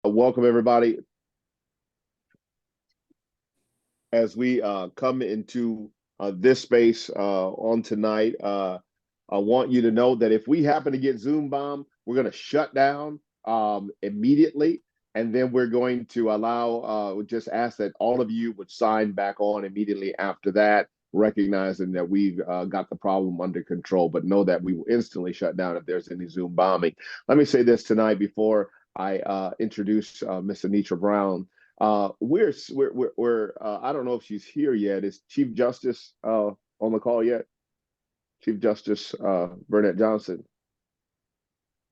Welcome, everybody. As we come into this space on tonight, I want you to know that if we happen to get Zoom bombed, we're going to shut down immediately. And then we're going to allow, just ask that all of you would sign back on immediately after that, recognizing that we've got the problem under control, but know that we will instantly shut down if there's any Zoom bombing. Let me say this tonight before I introduce Miss Anitra Brown. We're I don't know if she's here yet. Is Chief Justice on the call yet? Chief Justice Bernette Johnson.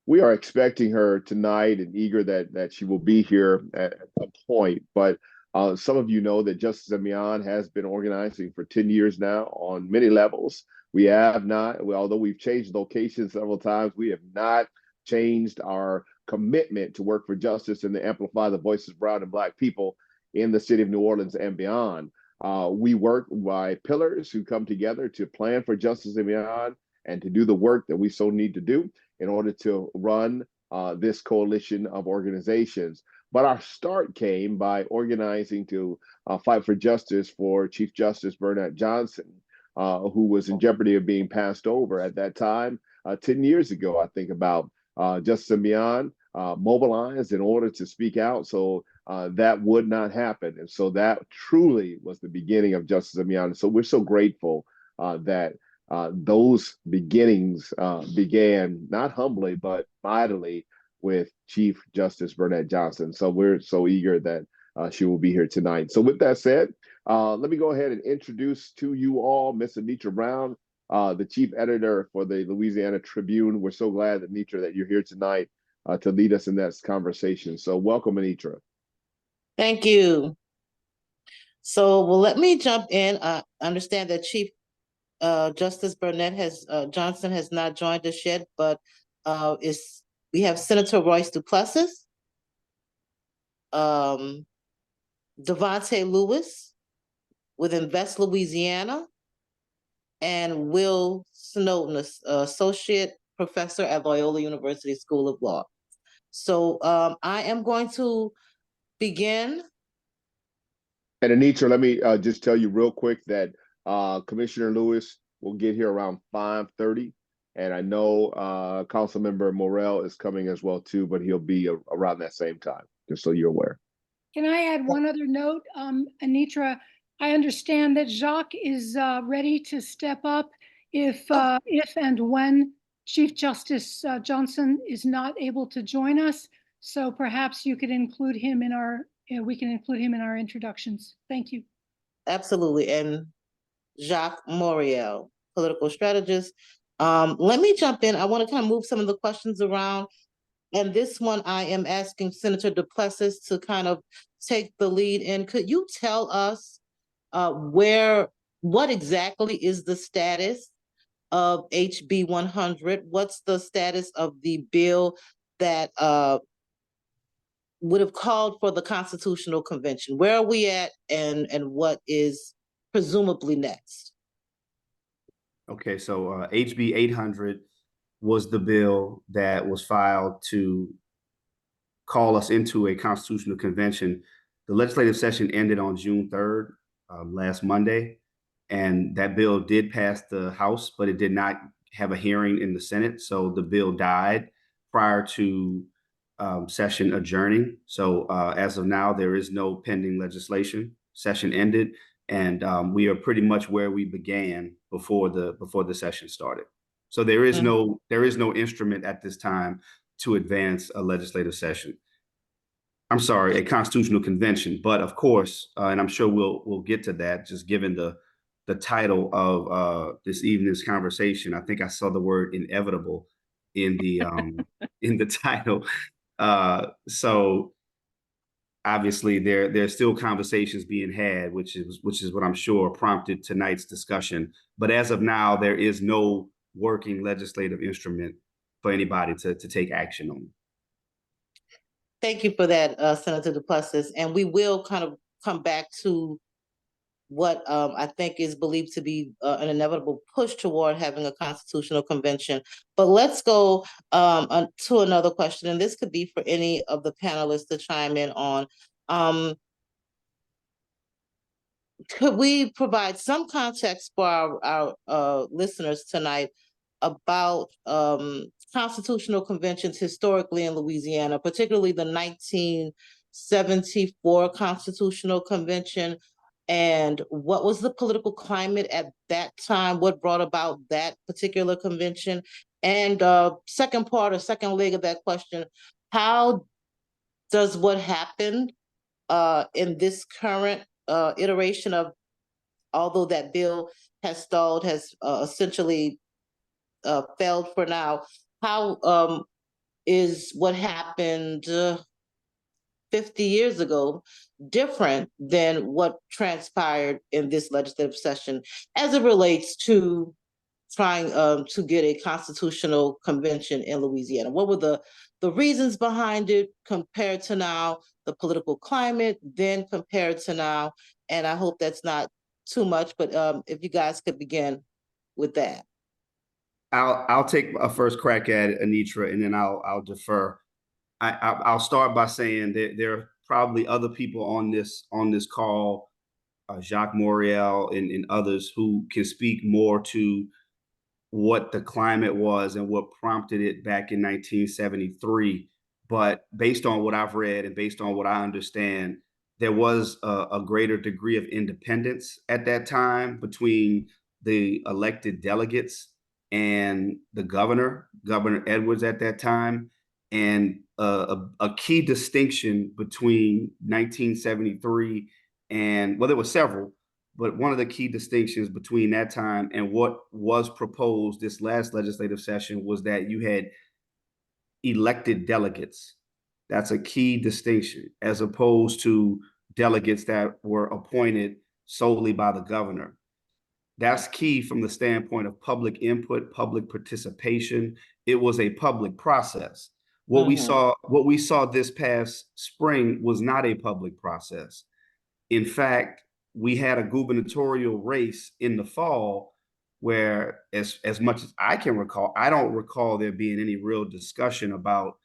We are expecting her tonight and eager that she will be here at some point. But some of you know that Justice Amian has been organizing for 10 years now on many levels. We have not, although we've changed locations several times, we have not changed our commitment to work for justice and to amplify the voices of brown and Black people in the city of New Orleans and beyond. We work by pillars who come together to plan for justice and beyond and to do the work that we so need to do in order to run this coalition of organizations. But our start came by organizing to fight for justice for Chief Justice Bernette Johnson, who was in jeopardy of being passed over at that time 10 years ago, I think about. Justice Amian mobilized in order to speak out so that would not happen. And so that truly was the beginning of Justice Amian. So we're so grateful that those beginnings began not humbly, but mightily with Chief Justice Bernette Johnson. So we're so eager that she will be here tonight. So with that said, let me go ahead and introduce to you all Miss Anitra Brown, the chief editor for the Louisiana Tribune. We're so glad, Anitra, that you're here tonight to lead us in that conversation. So welcome, Anitra. Thank you. So, well, let me jump in. I understand that Chief Justice Bernette Johnson has not joined us yet, but we have Senator Royce Duplessis, Davante Lewis with Invest Louisiana, and Will Snowden, Associate Professor at Loyola University School of Law. So I am going to begin. And Anitra, let me just tell you real quick that Commissioner Lewis will get here around 5:30. And I know Councilmember Morrell is coming as well too, but he'll be around that same time, just so you're aware. Can I add one other note? Anitra, I understand that Jacques is ready to step up if and when Chief Justice Johnson is not able to join us. So perhaps you could include him in our, we can include him in our introductions. Thank you. Absolutely. And Jacques Moriel, political strategist. Let me jump in. I want to kind of move some of the questions around. And this one, I am asking Senator Duplessis to kind of take the lead in. Could you tell us what exactly is the status of HB 100? What's the status of the bill that would have called for the Constitutional Convention? Where are we at, and what is presumably next? Okay, so HB 800 was the bill that was filed to call us into a constitutional convention. The legislative session ended on June 3rd, last Monday, and that bill did pass the House, but it did not have a hearing in the Senate. So the bill died prior to session adjourning. So as of now, there is no pending legislation. Session ended, and we are pretty much where we began before the session started. So there is no instrument at this time to advance a legislative session. I'm sorry, a constitutional convention. But of course, and I'm sure we'll get to that, just given the title of this evening's conversation. I think I saw the word inevitable in the in the title. So obviously there's still conversations being had, which is what I'm sure prompted tonight's discussion. But as of now, there is no working legislative instrument for anybody to take action on. Thank you for that, Senator Duplessis. And we will kind of come back to what I think is believed to be an inevitable push toward having a constitutional convention. But let's go to another question, and this could be for any of the panelists to chime in on. Could we provide some context for our listeners tonight about constitutional conventions historically in Louisiana, particularly the 1974 Constitutional Convention, and what was the political climate at that time? What brought about that particular convention? And second part or second leg of that question, how does what happened in this current iteration of, although that bill has stalled, has essentially failed for now, how is what happened 50 years ago different than what transpired in this legislative session as it relates to trying to get a constitutional convention in Louisiana? What were the reasons behind it compared to now, the political climate then compared to now? And I hope that's not too much, but if you guys could begin with that. I'll take a first crack at it, Anitra, and then I'll defer. I'll start by saying that there are probably other people on this call, Jacques Moriel and others, who can speak more to what the climate was and what prompted it back in 1973. But based on what I've read and based on what I understand, there was a greater degree of independence at that time between the elected delegates and the Governor Edwards at that time. And a key distinction between 1973 and, well, there were several, but one of the key distinctions between that time and what was proposed this last legislative session was that you had elected delegates. That's a key distinction, as opposed to delegates that were appointed solely by the governor. That's key from the standpoint of public input, public participation. It was a public process. What we saw this past spring was not a public process. In fact, we had a gubernatorial race in the fall where, as much as I can recall, I don't recall there being any real discussion about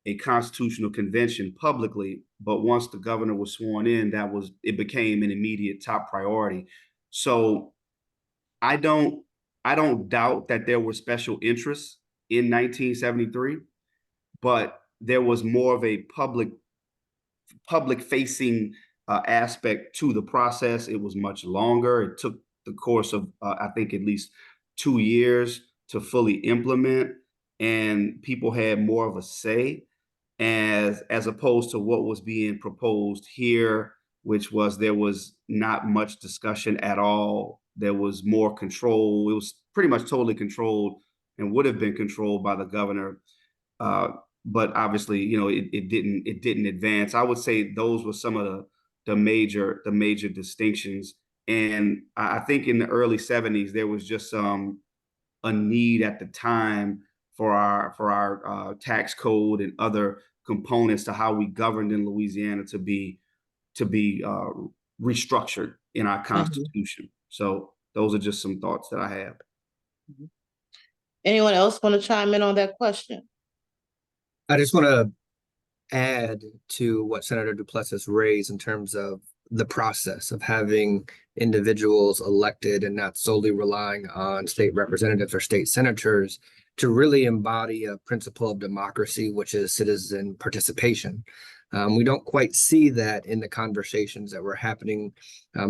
a constitutional convention publicly. But once the governor was sworn in, it became an immediate top priority. So I don't doubt that there were special interests in 1973, but there was more of a public facing aspect to the process. It was much longer. It took the course of I think at least 2 years to fully implement, and people had more of a say as opposed to what was being proposed here, which was there was not much discussion at all. There was more control. It was pretty much totally controlled and would have been controlled by the governor. But obviously, it didn't advance. I would say those were some of the major distinctions. And I think in the early 70s, there was just a need at the time for our tax code and other components to how we governed in Louisiana to be restructured in our Constitution. So those are just some thoughts that I have. Anyone else want to chime in on that question? I just want to add to what Senator Duplessis raised in terms of the process of having individuals elected and not solely relying on state representatives or state senators to really embody a principle of democracy, which is citizen participation. We don't quite see that in the conversations that were happening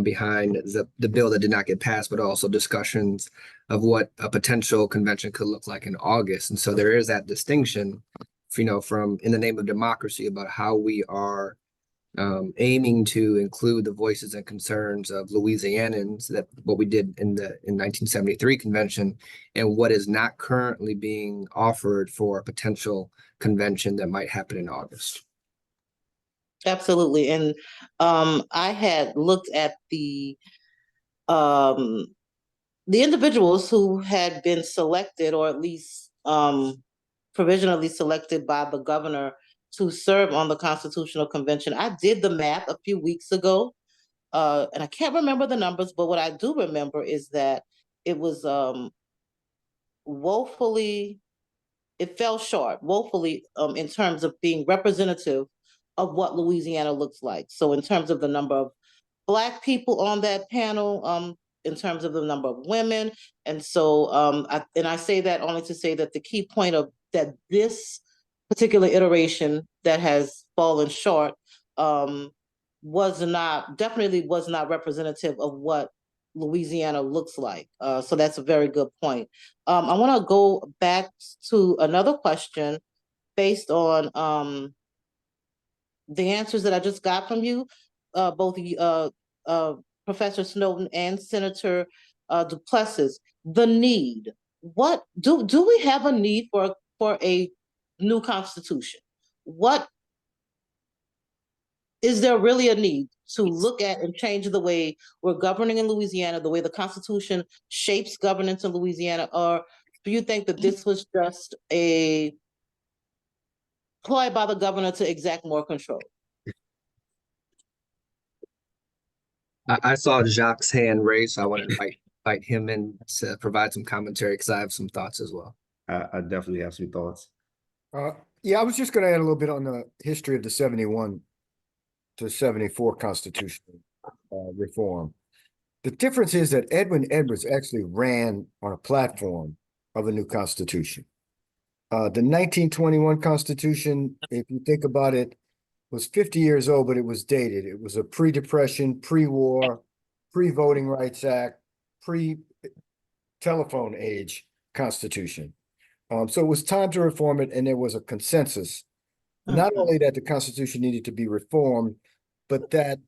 behind the bill that did not get passed, but also discussions of what a potential convention could look like in August. And so there is that distinction, from in the name of democracy, about how we are aiming to include the voices and concerns of Louisianans, that what we did in 1973 convention, and what is not currently being offered for a potential convention that might happen in August. Absolutely. And I had looked at the individuals who had been selected, or at least provisionally selected by the governor to serve on the Constitutional Convention. I did the math a few weeks ago, and I can't remember the numbers, but what I do remember is that it was woefully, it fell short woefully in terms of being representative of what Louisiana looks like. So in terms of the number of Black people on that panel, in terms of the number of women. And so, I say that only to say that the key point of that this particular iteration that has fallen short definitely was not representative of what Louisiana looks like. So that's a very good point. I want to go back to another question based on the answers that I just got from you, both Professor Snowden and Senator Duplessis. The need. What do we have a need for a new constitution? What is there really a need to look at and change the way we're governing in Louisiana, the way the Constitution shapes governance in Louisiana, or do you think that this was just a ploy by the governor to exact more control? I saw Jacques' hand raised, so I want to invite him in to provide some commentary because I have some thoughts as well. I definitely have some thoughts. Yeah, I was just going to add a little bit on the history of the 71 to 74 constitutional reform. The difference is that Edwin Edwards actually ran on a platform of a new constitution. The 1921 Constitution, if you think about it, was 50 years old, but it was dated. It was a pre-Depression, pre-war, pre-Voting Rights Act, pre-telephone age Constitution. So it was time to reform it, and there was a consensus, not only that the Constitution needed to be reformed, but that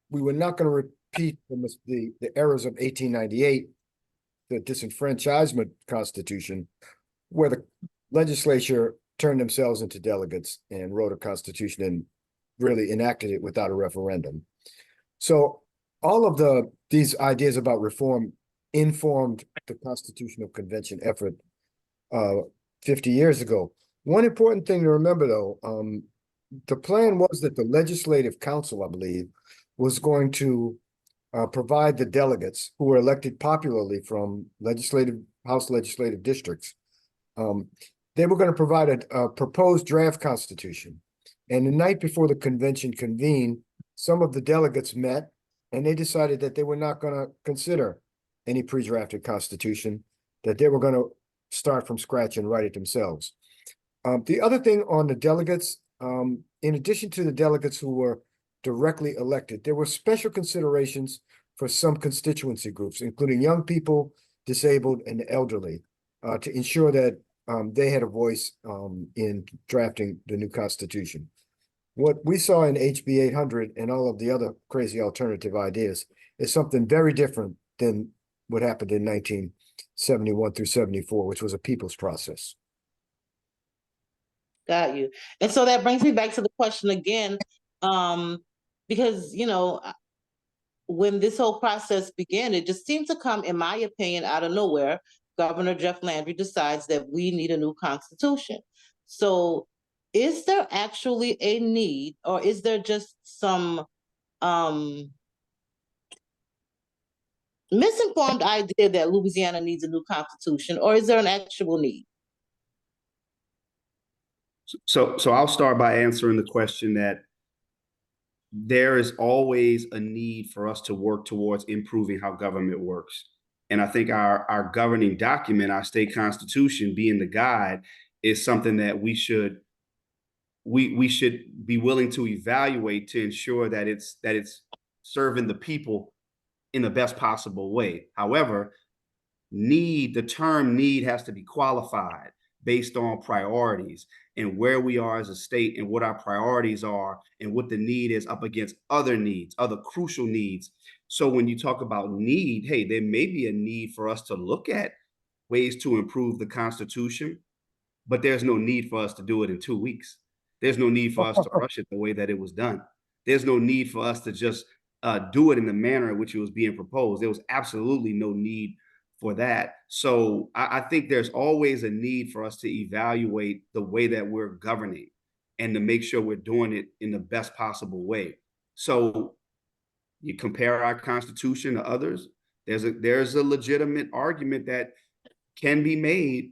we were not going to repeat the errors of 1898, the disenfranchisement Constitution, where the legislature turned themselves into delegates and wrote a constitution and really enacted it without a referendum. So all of these ideas about reform informed the Constitutional Convention effort 50 years ago. One important thing to remember, though, the plan was that the Legislative Council, I believe, was going to provide the delegates who were elected popularly from House legislative districts. They were going to provide a proposed draft constitution. And the night before the convention convened, some of the delegates met and they decided that they were not going to consider any pre-drafted constitution, that they were going to start from scratch and write it themselves. The other thing on the delegates, in addition to the delegates who were directly elected, there were special considerations for some constituency groups, including young people, disabled, and the elderly, to ensure that they had a voice in drafting the new constitution. What we saw in HB 800 and all of the other crazy alternative ideas is something very different than what happened in 1971 through 74, which was a people's process. Got you. And so that brings me back to the question again, because, when this whole process began, it just seemed to come, in my opinion, out of nowhere. Governor Jeff Landry decides that we need a new constitution. So is there actually a need, or is there just some misinformed idea that Louisiana needs a new constitution, or is there an actual need? So I'll start by answering the question that there is always a need for us to work towards improving how government works. And I think our governing document, our state constitution, being the guide, is something that we should be willing to evaluate to ensure that it's serving the people in the best possible way. However, the term need has to be qualified based on priorities and where we are as a state and what our priorities are and what the need is up against other needs, other crucial needs. So when you talk about need, hey, there may be a need for us to look at ways to improve the Constitution, but there's no need for us to do it in 2 weeks. There's no need for us to rush it the way that it was done. There's no need for us to just do it in the manner in which it was being proposed. There was absolutely no need for that. So I think there's always a need for us to evaluate the way that we're governing and to make sure we're doing it in the best possible way. So You compare our Constitution to others, there's a legitimate argument that can be made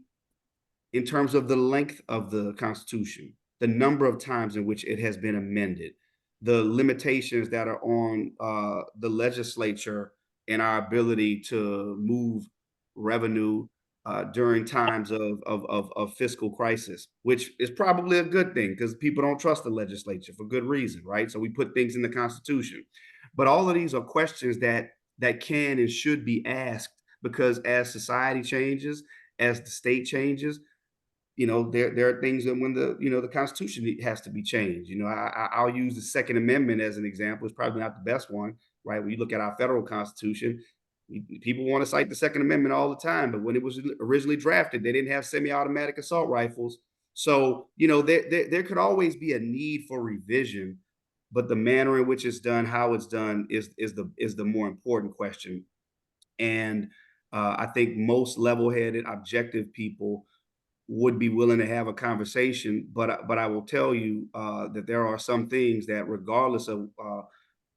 in terms of the length of the Constitution, the number of times in which it has been amended, the limitations that are on the legislature and our ability to move revenue during times of fiscal crisis, which is probably a good thing because people don't trust the legislature for good reason, right? So we put things in the Constitution. But all of these are questions that can and should be asked, because as society changes, as the state changes, there are things that when the Constitution has to be changed. I'll use the Second Amendment as an example. It's probably not the best one, right? When you look at our federal Constitution, people want to cite the Second Amendment all the time, but when it was originally drafted, they didn't have semi-automatic assault rifles. So, there could always be a need for revision, but the manner in which it's done, how it's done is the more important question. And I think most level-headed, objective people would be willing to have a conversation, but I will tell you that there are some things that, regardless of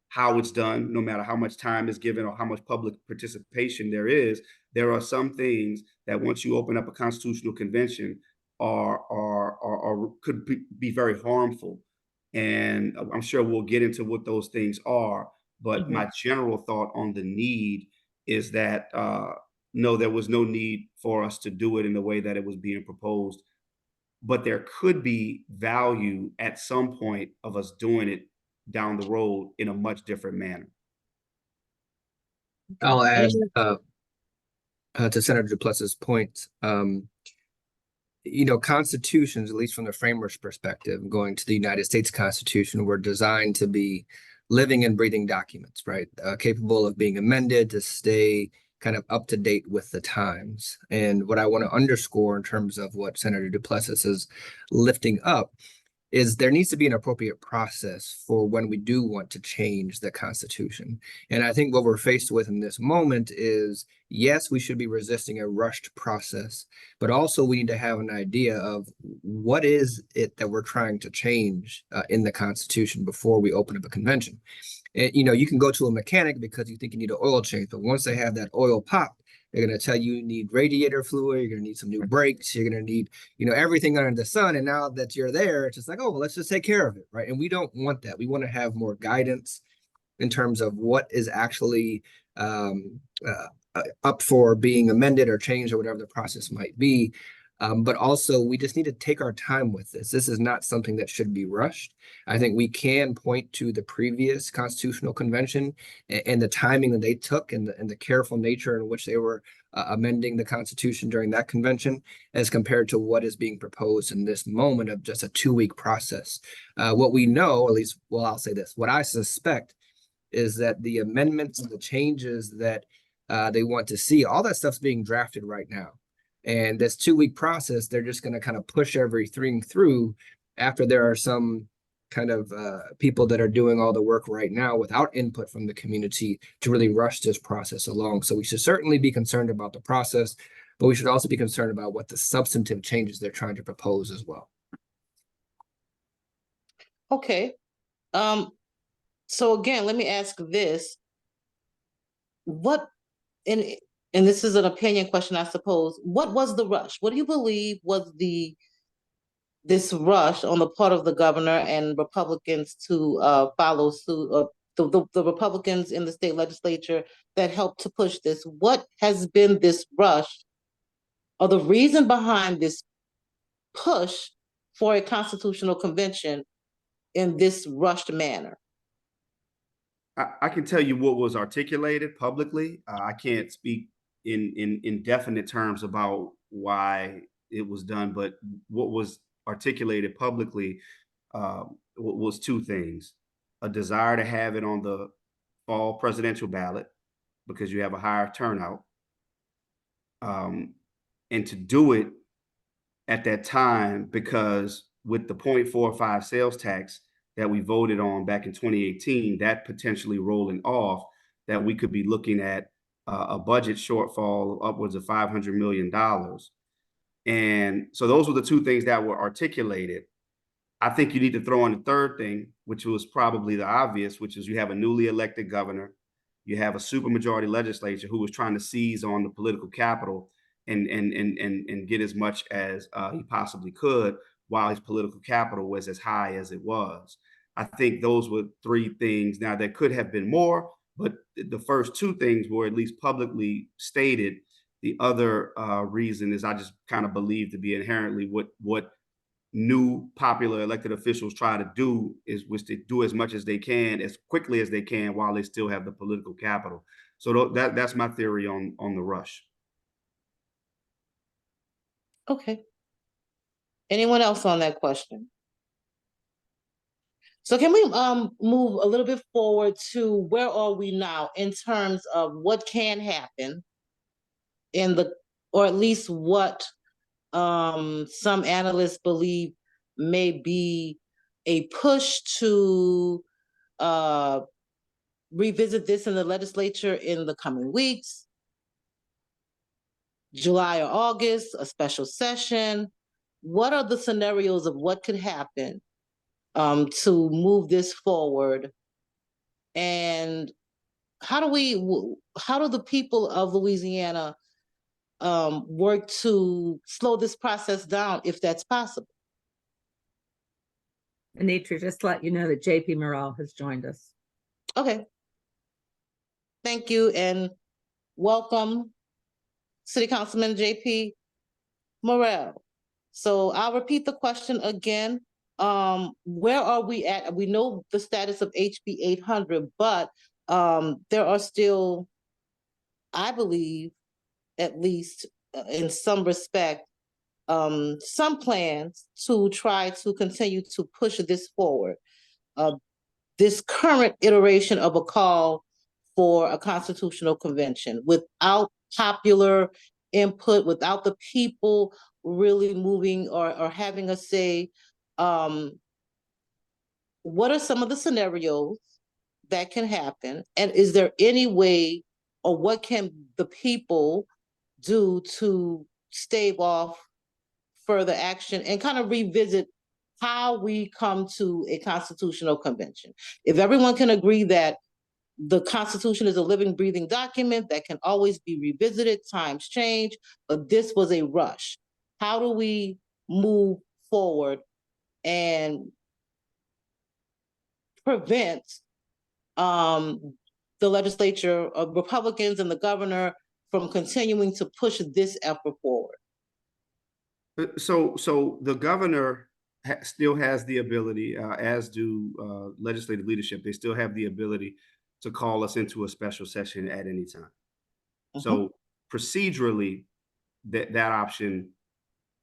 how it's done, no matter how much time is given or how much public participation there are some things that, once you open up a constitutional convention, could be very harmful. And I'm sure we'll get into what those things are. But my general thought on the need is that no, there was no need for us to do it in the way that it was being proposed. But there could be value at some point of us doing it down the road in a much different manner. I'll add to Senator Duplessis' point. Constitutions, at least from the framework's perspective, going to the United States Constitution, were designed to be living and breathing documents, right? Capable of being amended to stay kind of up to date with the times. And what I want to underscore in terms of what Senator Duplessis is lifting up is there needs to be an appropriate process for when we do want to change the Constitution. And I think what we're faced with in this moment is, yes, we should be resisting a rushed process, but also we need to have an idea of what is it that we're trying to change in the Constitution before we open up a convention. And, you can go to a mechanic because you think you need an oil change, but once they have that oil pop, they're going to tell you need radiator fluid, you're going to need some new brakes, you're going to need, everything under the sun. And now that you're there, it's just like, oh, well, let's just take care of it, right? And we don't want that. We want to have more guidance in terms of what is actually up for being amended or changed or whatever the process might be. But also, we just need to take our time with this. This is not something that should be rushed. I think we can point to the previous Constitutional Convention and the timing that they took and the careful nature in which they were amending the Constitution during that convention, as compared to what is being proposed in this moment of just a 2-week process. What we know, at least, well, I'll say this, what I suspect is that the amendments and the changes that they want to see, all that stuff's being drafted right now. And this 2-week process, they're just going to kind of push everything through after there are some kind of people that are doing all the work right now without input from the community to really rush this process along. So we should certainly be concerned about the process, but we should also be concerned about what the substantive changes they're trying to propose as well. Okay. So again, let me ask this. And this is an opinion question, I suppose. What was the rush? What do you believe was this rush on the part of the governor and Republicans to follow suit, the Republicans in the state legislature that helped to push this? What has been this rush, or the reason behind this push for a constitutional convention in this rushed manner? I can tell you what was articulated publicly. I can't speak in definite terms about why it was done, but what was articulated publicly was 2 things: a desire to have it on the fall presidential ballot because you have a higher turnout, and to do it at that time because with the 0.45 sales tax that we voted on back in 2018, that potentially rolling off, that we could be looking at a budget shortfall of upwards of $500 million. And so those were the 2 things that were articulated. I think you need to throw in the third thing, which was probably the obvious, which is you have a newly elected governor, you have a supermajority legislature who was trying to seize on the political capital and get as much as he possibly could while his political capital was as high as it was. I think those were three things. Now, there could have been more, but the first two things were at least publicly stated. The other reason is I just kind of believe to be inherently what new popular elected officials try to do is to do as much as they can, as quickly as they can, while they still have the political capital. So that's my theory on the rush. Okay. Anyone else on that question? So can we move a little bit forward to where are we now in terms of what can happen in the, or at least what some analysts believe may be a push to revisit this in the legislature in the coming weeks, July or August, a special session. What are the scenarios of what could happen to move this forward? And how do the people of Louisiana work to slow this process down if that's possible? Anitra, just to let you know that JP Morrell has joined us. Okay. Thank you and welcome, City Councilman JP Morrell. So I'll repeat the question again. Where are we at? We know the status of HB 800, but there are still, I believe, at least in some respect, some plans to try to continue to push this forward. This current iteration of a call for a constitutional convention without popular input, without the people really moving or having a say. What are some of the scenarios that can happen? And is there any way, or what can the people do to stave off further action and kind of revisit how we come to a constitutional convention? If everyone can agree that the Constitution is a living, breathing document that can always be revisited, times change, but this was a rush. How do we move forward and prevent the legislature of Republicans and the governor from continuing to push this effort forward? So the governor still has the ability, as do legislative leadership, they still have the ability to call us into a special session at any time. So procedurally, that option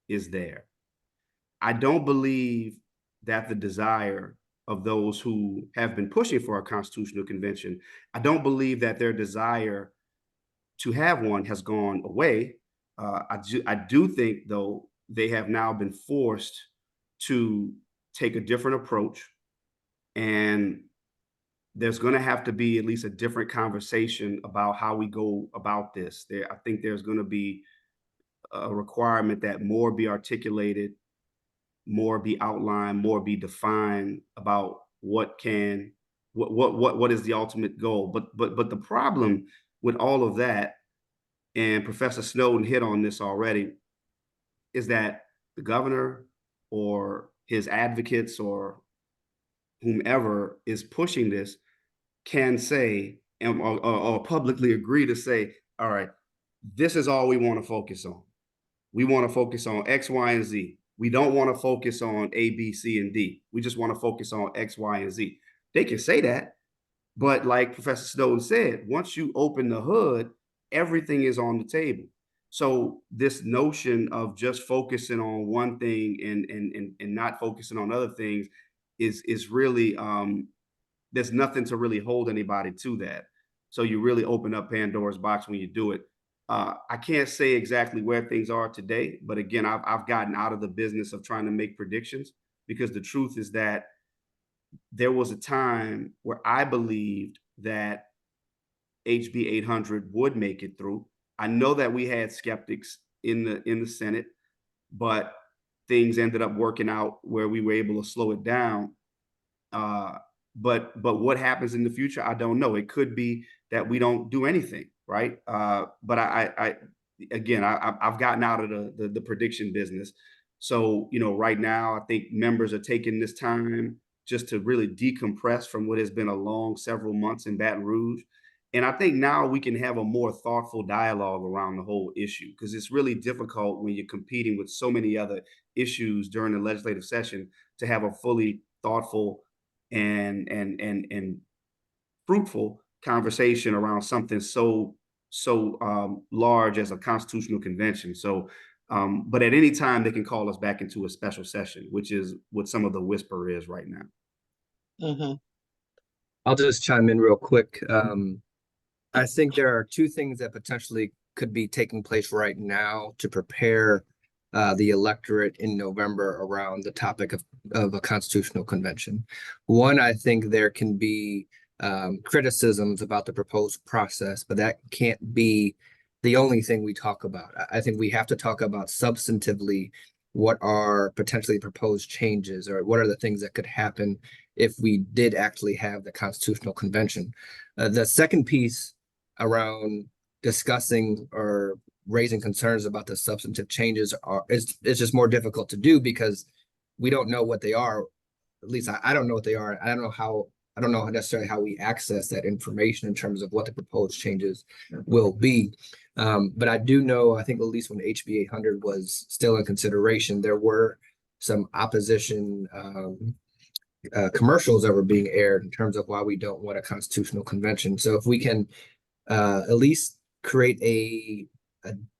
is there. I don't believe that the desire of those who have been pushing for a constitutional convention, I don't believe that their desire to have one has gone away. I do think, though, they have now been forced to take a different approach, and there's going to have to be at least a different conversation about how we go about this. I think there's going to be a requirement that more be articulated, more be outlined, more be defined about what is the ultimate goal. But the problem with all of that, and Professor Snowden hit on this already, is that the governor or his advocates or whomever is pushing this can say or publicly agree to say, all right, this is all we want to focus on. We want to focus on X, Y, and Z. We don't want to focus on A, B, C, and D. We just want to focus on X, Y, and Z. They can say that, but like Professor Snowden said, once you open the hood, everything is on the table. So this notion of just focusing on one thing and not focusing on other things is really there's nothing to really hold anybody to that. So you really open up Pandora's box when you do it. I can't say exactly where things are today, but again, I've gotten out of the business of trying to make predictions, because the truth is that there was a time where I believed that HB 800 would make it through. I know that we had skeptics in the Senate, but things ended up working out where we were able to slow it down. But what happens in the future, I don't know. It could be that we don't do anything, right? But I've gotten out of the prediction business. So, right now, I think members are taking this time just to really decompress from what has been a long several months in Baton Rouge. And I think now we can have a more thoughtful dialogue around the whole issue, because it's really difficult when you're competing with so many other issues during the legislative session to have a fully thoughtful and fruitful conversation around something so large as a constitutional convention. So, but at any time they can call us back into a special session, which is what some of the whisper is right now. Mm-hmm. I'll just chime in real quick. I think there are two things that potentially could be taking place right now to prepare the electorate in November around the topic of a constitutional convention. One, I think there can be criticisms about the proposed process, but that can't be the only thing we talk about. I think we have to talk about substantively what are potentially proposed changes, or what are the things that could happen if we did actually have the constitutional convention. The second piece around discussing or raising concerns about the substantive changes is just more difficult to do because we don't know what they are. At least I don't know what they are. I don't know necessarily how we access that information in terms of what the proposed changes will be. But I do know, I think at least when HB 800 was still in consideration, there were some opposition commercials that were being aired in terms of why we don't want a constitutional convention. So if we can at least create a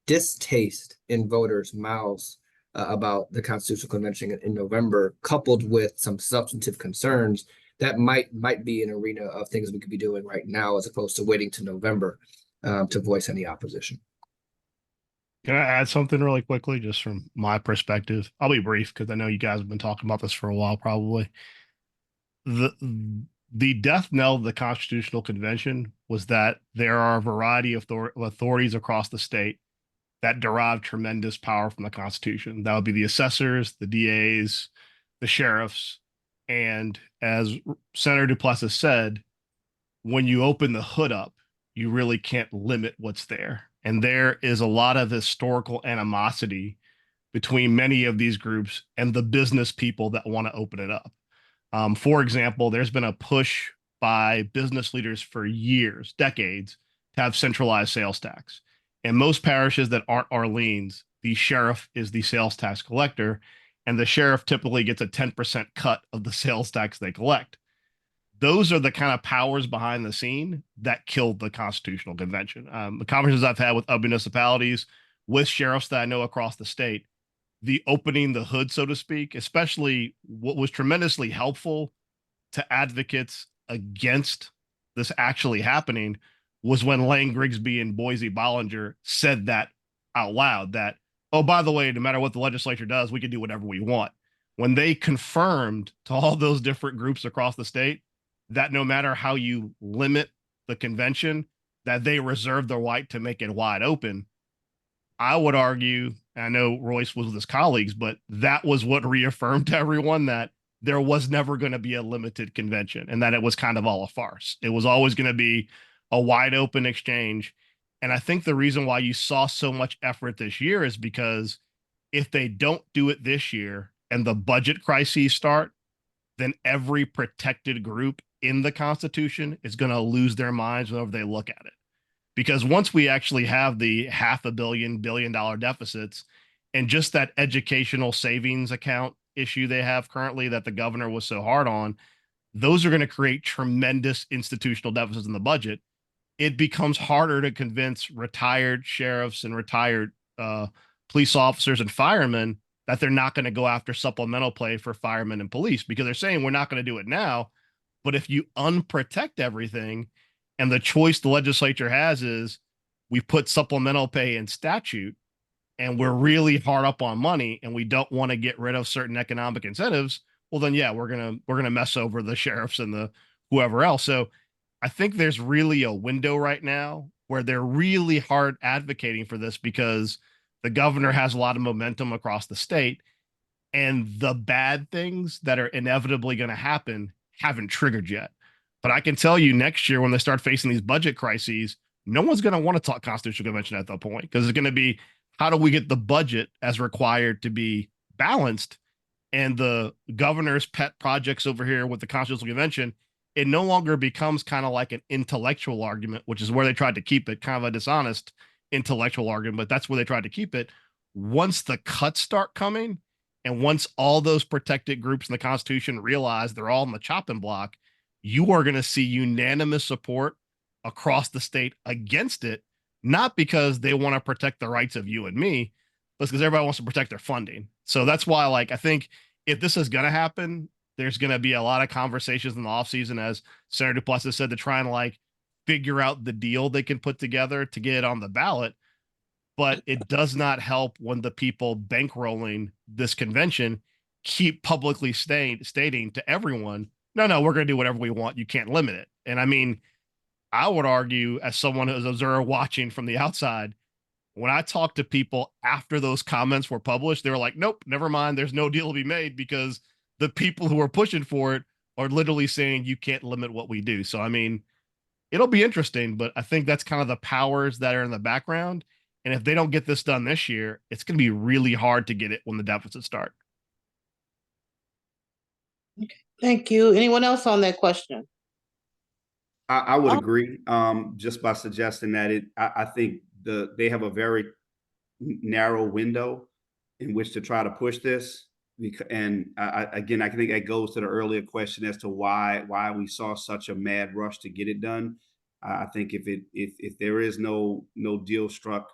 distaste in voters' mouths about the constitutional convention in November, coupled with some substantive concerns, that might be an arena of things we could be doing right now, as opposed to waiting to November to voice any opposition. Can I add something really quickly, just from my perspective? I'll be brief because I know you guys have been talking about this for a while, probably. The death knell of the Constitutional Convention was that there are a variety of authorities across the state that derive tremendous power from the Constitution. That would be the assessors, the DAs, the sheriffs. And as Senator Duplessis said, when you open the hood up, you really can't limit what's there. And there is a lot of historical animosity between many of these groups and the business people that want to open it up. For example, there's been a push by business leaders for years, decades, to have centralized sales tax. In most parishes that aren't Orleans, the sheriff is the sales tax collector, and the sheriff typically gets a 10% cut of the sales tax they collect. Those are the kind of powers behind the scene that killed the Constitutional Convention. The conversations I've had with other municipalities, with sheriffs that I know across the state, the opening the hood, so to speak, especially what was tremendously helpful to advocates against this actually happening, was when Lang Grigsby and Boise Bollinger said that out loud, that, oh, by the way, no matter what the legislature does, we can do whatever we want. When they confirmed to all those different groups across the state that no matter how you limit the convention, that they reserve the right to make it wide open, I would argue, I know Royce was with his colleagues, but that was what reaffirmed to everyone that there was never going to be a limited convention and that it was kind of all a farce. It was always going to be a wide open exchange. And I think the reason why you saw so much effort this year is because if they don't do it this year and the budget crises start, then every protected group in the Constitution is going to lose their minds whenever they look at it. Because once we actually have the $500 million, $1 billion deficits and just that educational savings account issue they have currently that the governor was so hard on, those are going to create tremendous institutional deficits in the budget. It becomes harder to convince retired sheriffs and retired police officers and firemen that they're not going to go after supplemental pay for firemen and police, because they're saying we're not going to do it now. But if you unprotect everything, and the choice the legislature has is we put supplemental pay in statute, and we're really hard up on money and we don't want to get rid of certain economic incentives, well then, yeah, we're going to mess over the sheriffs and the whoever else. So I think there's really a window right now where they're really hard advocating for this because the governor has a lot of momentum across the state, and the bad things that are inevitably going to happen haven't triggered yet. But I can tell you next year when they start facing these budget crises, no one's going to want to talk constitutional convention at that point, because it's going to be, how do we get the budget as required to be balanced? And the governor's pet projects over here with the constitutional convention, it no longer becomes kind of like an intellectual argument, which is where they tried to keep it, kind of a dishonest intellectual argument, but that's where they tried to keep it. Once the cuts start coming, and once all those protected groups in the Constitution realize they're all in the chopping block, you are going to see unanimous support across the state against it, not because they want to protect the rights of you and me, but because everybody wants to protect their funding. So that's why, like, I think if this is going to happen, there's going to be a lot of conversations in the offseason, as Senator Duplessis said, to try and like figure out the deal they can put together to get it on the ballot. But it does not help when the people bankrolling this convention keep publicly stating to everyone, no, we're going to do whatever we want. You can't limit it. And I mean, I would argue, as someone who's observer watching from the outside, when I talked to people after those comments were published, they were like, nope, never mind. There's no deal to be made, because the people who are pushing for it are literally saying you can't limit what we do. So, I mean, it'll be interesting, but I think that's kind of the powers that are in the background. And if they don't get this done this year, it's going to be really hard to get it when the deficits start. Okay, thank you. Anyone else on that question? I would agree, just by suggesting that I think they have a very narrow window in which to try to push this. And again, I think that goes to the earlier question as to why we saw such a mad rush to get it done. I think if there is no deal struck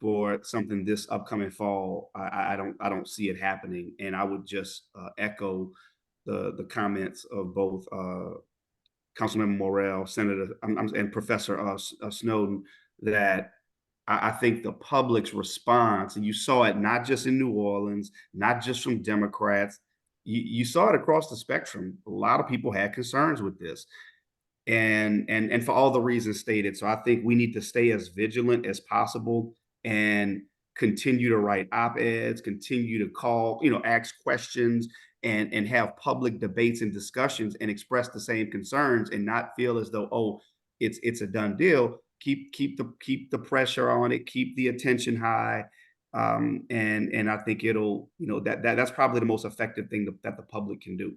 for something this upcoming fall, I don't see it happening. And I would just echo the comments of both Councilmember Morrell, Senator and Professor Snowden, that I think the public's response, and you saw it not just in New Orleans, not just from Democrats, you saw it across the spectrum. A lot of people had concerns with this, and for all the reasons stated. So I think we need to stay as vigilant as possible and continue to write op-eds, continue to call, ask questions, and have public debates and discussions and express the same concerns, and not feel as though, oh, it's a done deal. Keep the pressure on it, keep the attention high. And I think it'll, that's probably the most effective thing that the public can do.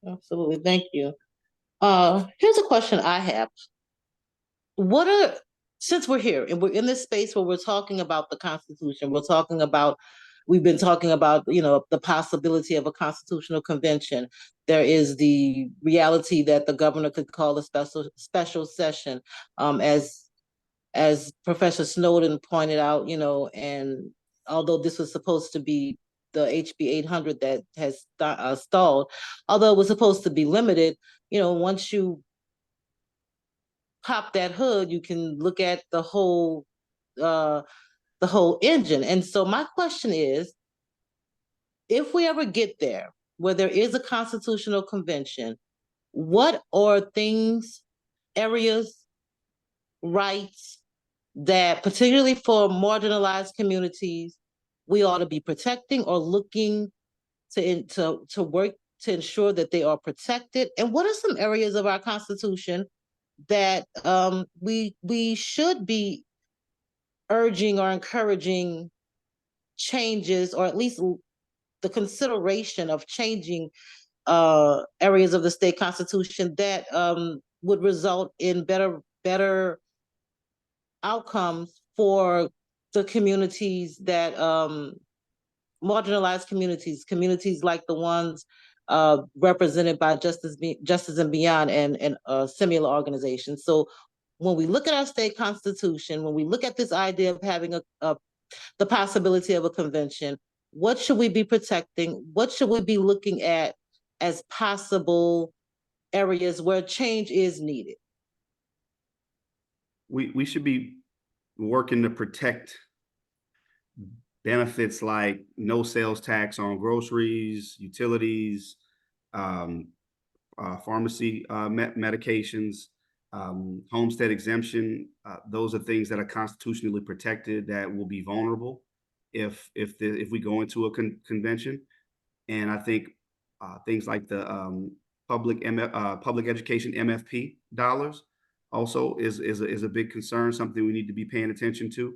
Absolutely. Thank you. Here's a question I have. Since we're here and we're in this space where we're talking about the Constitution, we've been talking about, the possibility of a constitutional convention. There is the reality that the governor could call a special session, as Professor Snowden pointed out, and although this was supposed to be the HB 800 that has stalled, although it was supposed to be limited, once you pop that hood, you can look at the whole engine. And so my question is, if we ever get there where there is a constitutional convention, what are things, areas, rights that, particularly for marginalized communities, we ought to be protecting or looking to work to ensure that they are protected? And what are some areas of our Constitution that we should be urging or encouraging changes, or at least the consideration of changing areas of the state constitution that would result in better outcomes for the communities that marginalized communities like the ones represented by Justice and Beyond and similar organizations. So when we look at our state constitution, when we look at this idea of having the possibility of a convention, what should we be protecting? What should we be looking at as possible areas where change is needed? We should be working to protect benefits like no sales tax on groceries, utilities, pharmacy medications, homestead exemption. Those are things that are constitutionally protected that will be vulnerable if we go into a convention. And I think things like the public education MFP dollars also is a big concern, something we need to be paying attention to,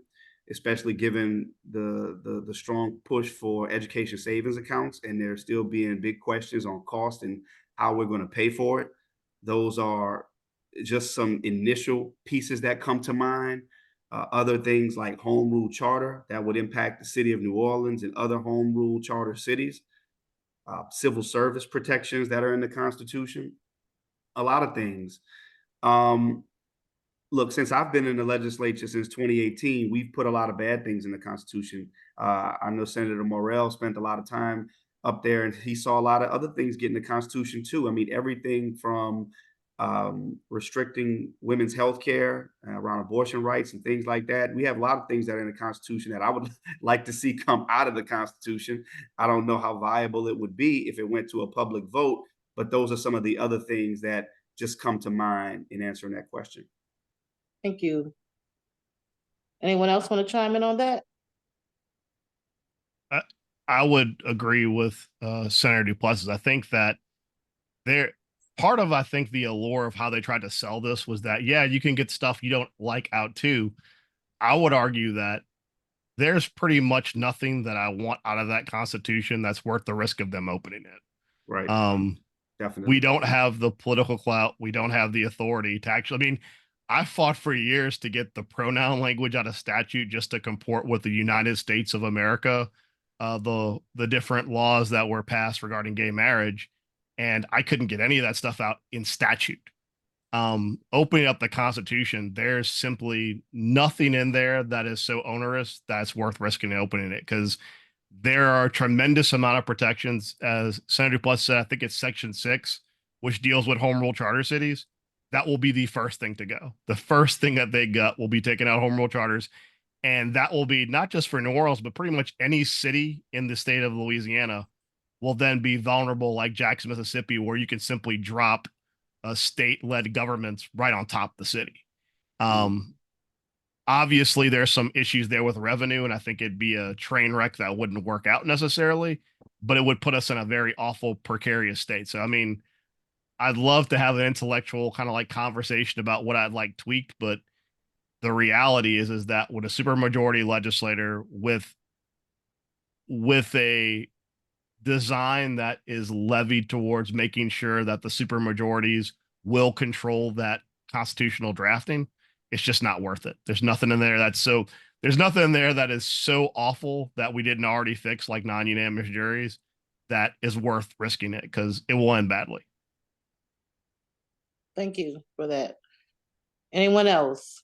especially given the strong push for education savings accounts, and there still being big questions on cost and how we're going to pay for it. Those are just some initial pieces that come to mind. Other things like home rule charter that would impact the city of New Orleans and other home rule charter cities. Civil service protections that are in the Constitution, a lot of things. Look, since I've been in the legislature since 2018, we've put a lot of bad things in the Constitution. I know Senator Morrell spent a lot of time up there, and he saw a lot of other things get in the Constitution too. I mean, everything from restricting women's health care around abortion rights and things like that. We have a lot of things that are in the Constitution that I would like to see come out of the Constitution. I don't know how viable it would be if it went to a public vote, but those are some of the other things that just come to mind in answering that question. Thank you. Anyone else want to chime in on that? I would agree with Senator Duplessis. I think that I think the allure of how they tried to sell this was that, yeah, you can get stuff you don't like out too. I would argue that there's pretty much nothing that I want out of that Constitution that's worth the risk of them opening it. Right. Definitely. We don't have the political clout. We don't have the authority to actually, I mean, I fought for years to get the pronoun language out of statute just to comport with the United States of America, the different laws that were passed regarding gay marriage. And I couldn't get any of that stuff out in statute. Opening up the Constitution, there's simply nothing in there that is so onerous that's worth risking opening it, because there are a tremendous amount of protections. As Senator Duplessis said, I think it's Section 6, which deals with home rule charter cities. That will be the first thing to go. The first thing that they got will be taking out home rule charters. And that will be not just for New Orleans, but pretty much any city in the state of Louisiana will then be vulnerable, like Jackson, Mississippi, where you can simply drop state-led governments right on top of the city. Obviously, there's some issues there with revenue, and I think it'd be a train wreck that wouldn't work out necessarily, but it would put us in a very awful, precarious state. So, I mean, I'd love to have an intellectual kind of like conversation about what I'd like tweaked, but the reality is that with a supermajority legislator with a design that is levied towards making sure that the supermajorities will control that constitutional drafting, it's just not worth it. There's nothing in there there's nothing in there that is so awful that we didn't already fix, like non-unanimous juries, that is worth risking it, because it will end badly. Thank you for that. Anyone else?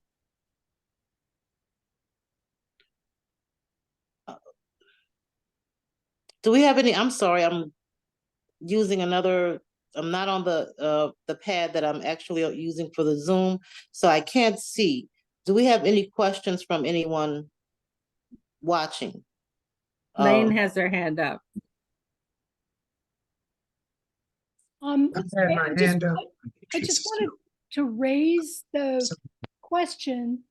Do we have any? I'm sorry, I'm using another. I'm not on the pad that I'm actually using for the Zoom, so I can't see. Do we have any questions from anyone watching? Lane has her hand up. I just wanted to raise the question,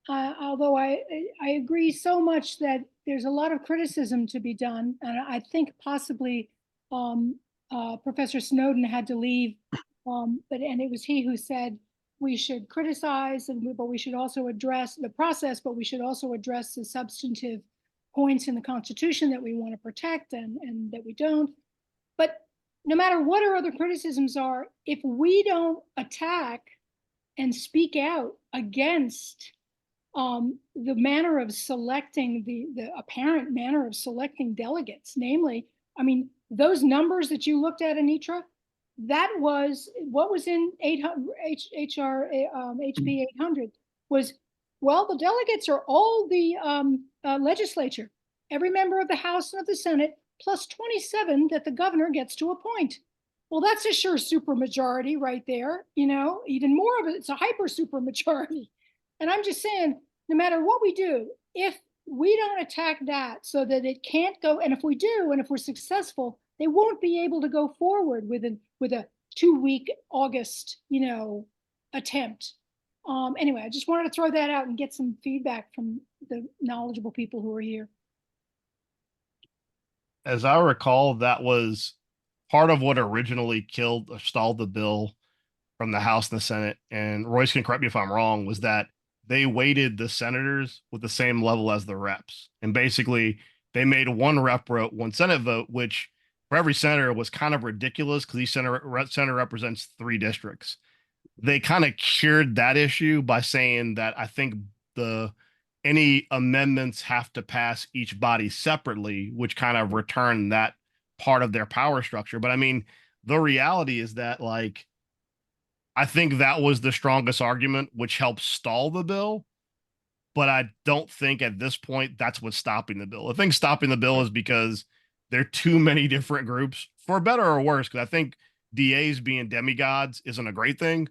although I agree so much that there's a lot of criticism to be done, and I think possibly Professor Snowden had to leave, and it was he who said we should criticize, but we should also address the process, but we should also address the substantive points in the Constitution that we want to protect and that we don't. But no matter what our other criticisms are, if we don't attack and speak out against the manner of selecting, the apparent manner of selecting delegates, namely, I mean, those numbers that you looked at, Anitra, that was what was in HB 800 was, well, the delegates are all the legislature, every member of the House and of the Senate, plus 27 that the governor gets to appoint. Well, that's a sure supermajority right there, you know, even more of it, it's a hyper supermajority. And I'm just saying, no matter what we do, if we don't attack that so that it can't go, and if we do, and if we're successful, they won't be able to go forward with a 2-week August, you know, attempt. Anyway, I just wanted to throw that out and get some feedback from the knowledgeable people who are here. As I recall, that was part of what originally killed or stalled the bill from the House and the Senate, and Royce can correct me if I'm wrong, was that they weighted the senators with the same level as the reps. And basically, they made one rep vote, one Senate vote, which for every senator was kind of ridiculous because each senator represents 3 districts. They kind of cured that issue by saying that I think any amendments have to pass each body separately, which kind of returned that part of their power structure. But I mean, the reality is that, like, I think that was the strongest argument, which helped stall the bill. But I don't think at this point that's what's stopping the bill. I think stopping the bill is because there are too many different groups, for better or worse. Because I think DAs being demigods isn't a great thing,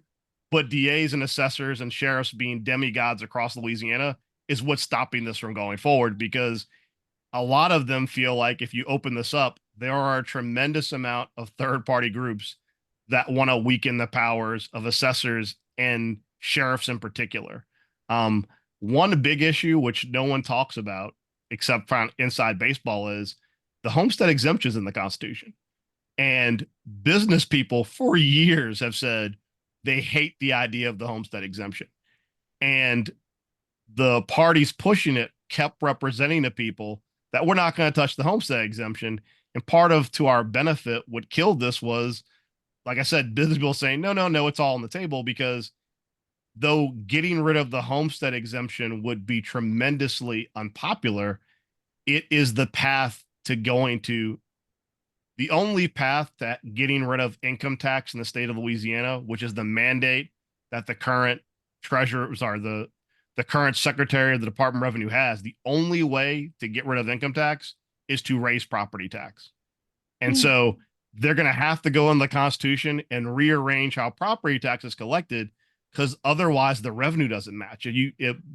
but DAs and assessors and sheriffs being demigods across Louisiana is what's stopping this from going forward. Because a lot of them feel like if you open this up, there are a tremendous amount of third-party groups that want to weaken the powers of assessors and sheriffs in particular. One big issue, which no one talks about except for inside baseball, is the homestead exemptions in the Constitution. And business people for years have said they hate the idea of the homestead exemption. And the parties pushing it kept representing to people that we're not going to touch the homestead exemption. And part of, to our benefit, what killed this was, like I said, business people saying, no, it's all on the table, because though getting rid of the homestead exemption would be tremendously unpopular, it is the path to going to the only path to getting rid of income tax in the state of Louisiana, which is the mandate that the current the current secretary of the Department of Revenue has. The only way to get rid of income tax is to raise property tax. And so they're going to have to go in the Constitution and rearrange how property tax is collected, because otherwise the revenue doesn't match.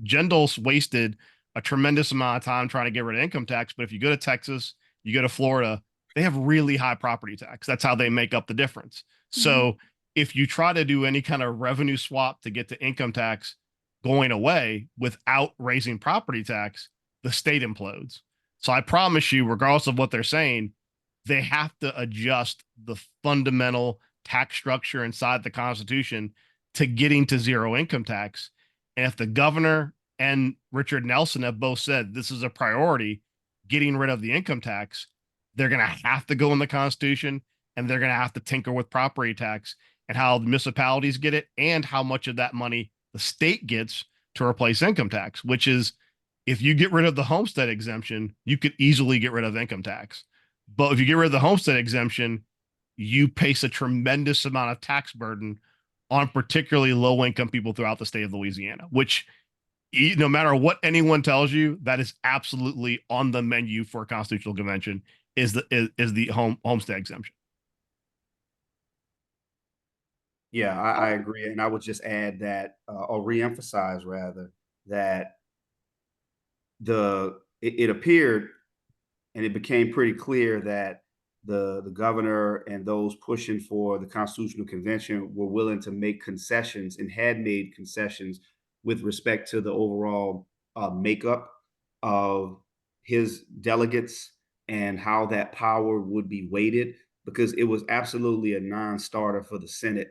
Jindal's wasted a tremendous amount of time trying to get rid of income tax, but if you go to Texas, you go to Florida, they have really high property tax. That's how they make up the difference. So if you try to do any kind of revenue swap to get the income tax going away without raising property tax, the state implodes. So I promise you, regardless of what they're saying, they have to adjust the fundamental tax structure inside the Constitution to getting to zero income tax. And if the governor and Richard Nelson have both said this is a priority, getting rid of the income tax, they're going to have to go in the Constitution, and they're going to have to tinker with property tax and how the municipalities get it and how much of that money the state gets to replace income tax, which is, if you get rid of the homestead exemption, you could easily get rid of income tax. But if you get rid of the homestead exemption, you place a tremendous amount of tax burden on particularly low income people throughout the state of Louisiana, which, no matter what anyone tells you, that is absolutely on the menu for a constitutional convention, is the homestead exemption. Yeah, I agree. And I would just add that, or reemphasize rather, that it appeared and it became pretty clear that the governor and those pushing for the Constitutional Convention were willing to make concessions and had made concessions with respect to the overall makeup of his delegates and how that power would be weighted, because it was absolutely a non-starter for the Senate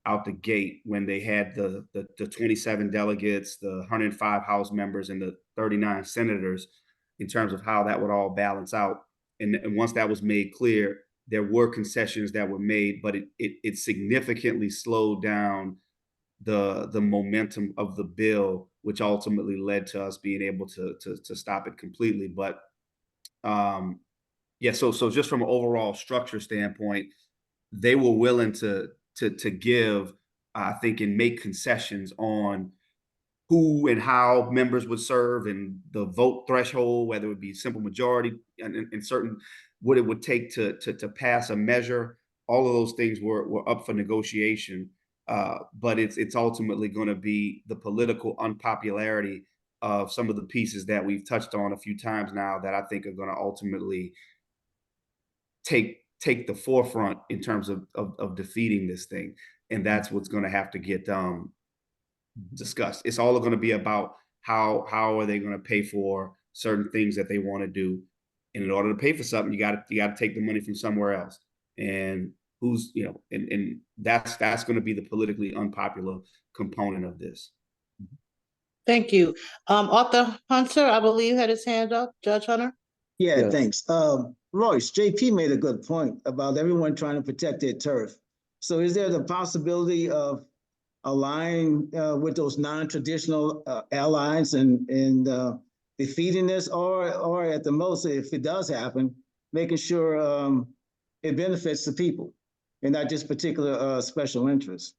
out the gate when they had the 27 delegates, the 105 House members, and the 39 senators, in terms of how that would all balance out. And once that was made clear, there were concessions that were made, but it significantly slowed down the momentum of the bill, which ultimately led to us being able to stop it completely. But yeah, so just from an overall structure standpoint, they were willing to give, I think, and make concessions on who and how members would serve and the vote threshold, whether it would be simple majority and certain what it would take to pass a measure. All of those things were up for negotiation. But it's ultimately going to be the political unpopularity of some of the pieces that we've touched on a few times now that I think are going to ultimately take the forefront in terms of defeating this thing. And that's what's going to have to get discussed. It's all going to be about how are they going to pay for certain things that they want to do. And in order to pay for something, you got to take the money from somewhere else. and who's, and that's going to be the politically unpopular component of this. Thank you. Arthur Hunter, I believe, had his hand up. Judge Hunter? Yeah, thanks. Royce, JP made a good point about everyone trying to protect their turf. So is there the possibility of aligning with those non-traditional allies and defeating this, or at the most, if it does happen, making sure it benefits the people and not just particular special interests?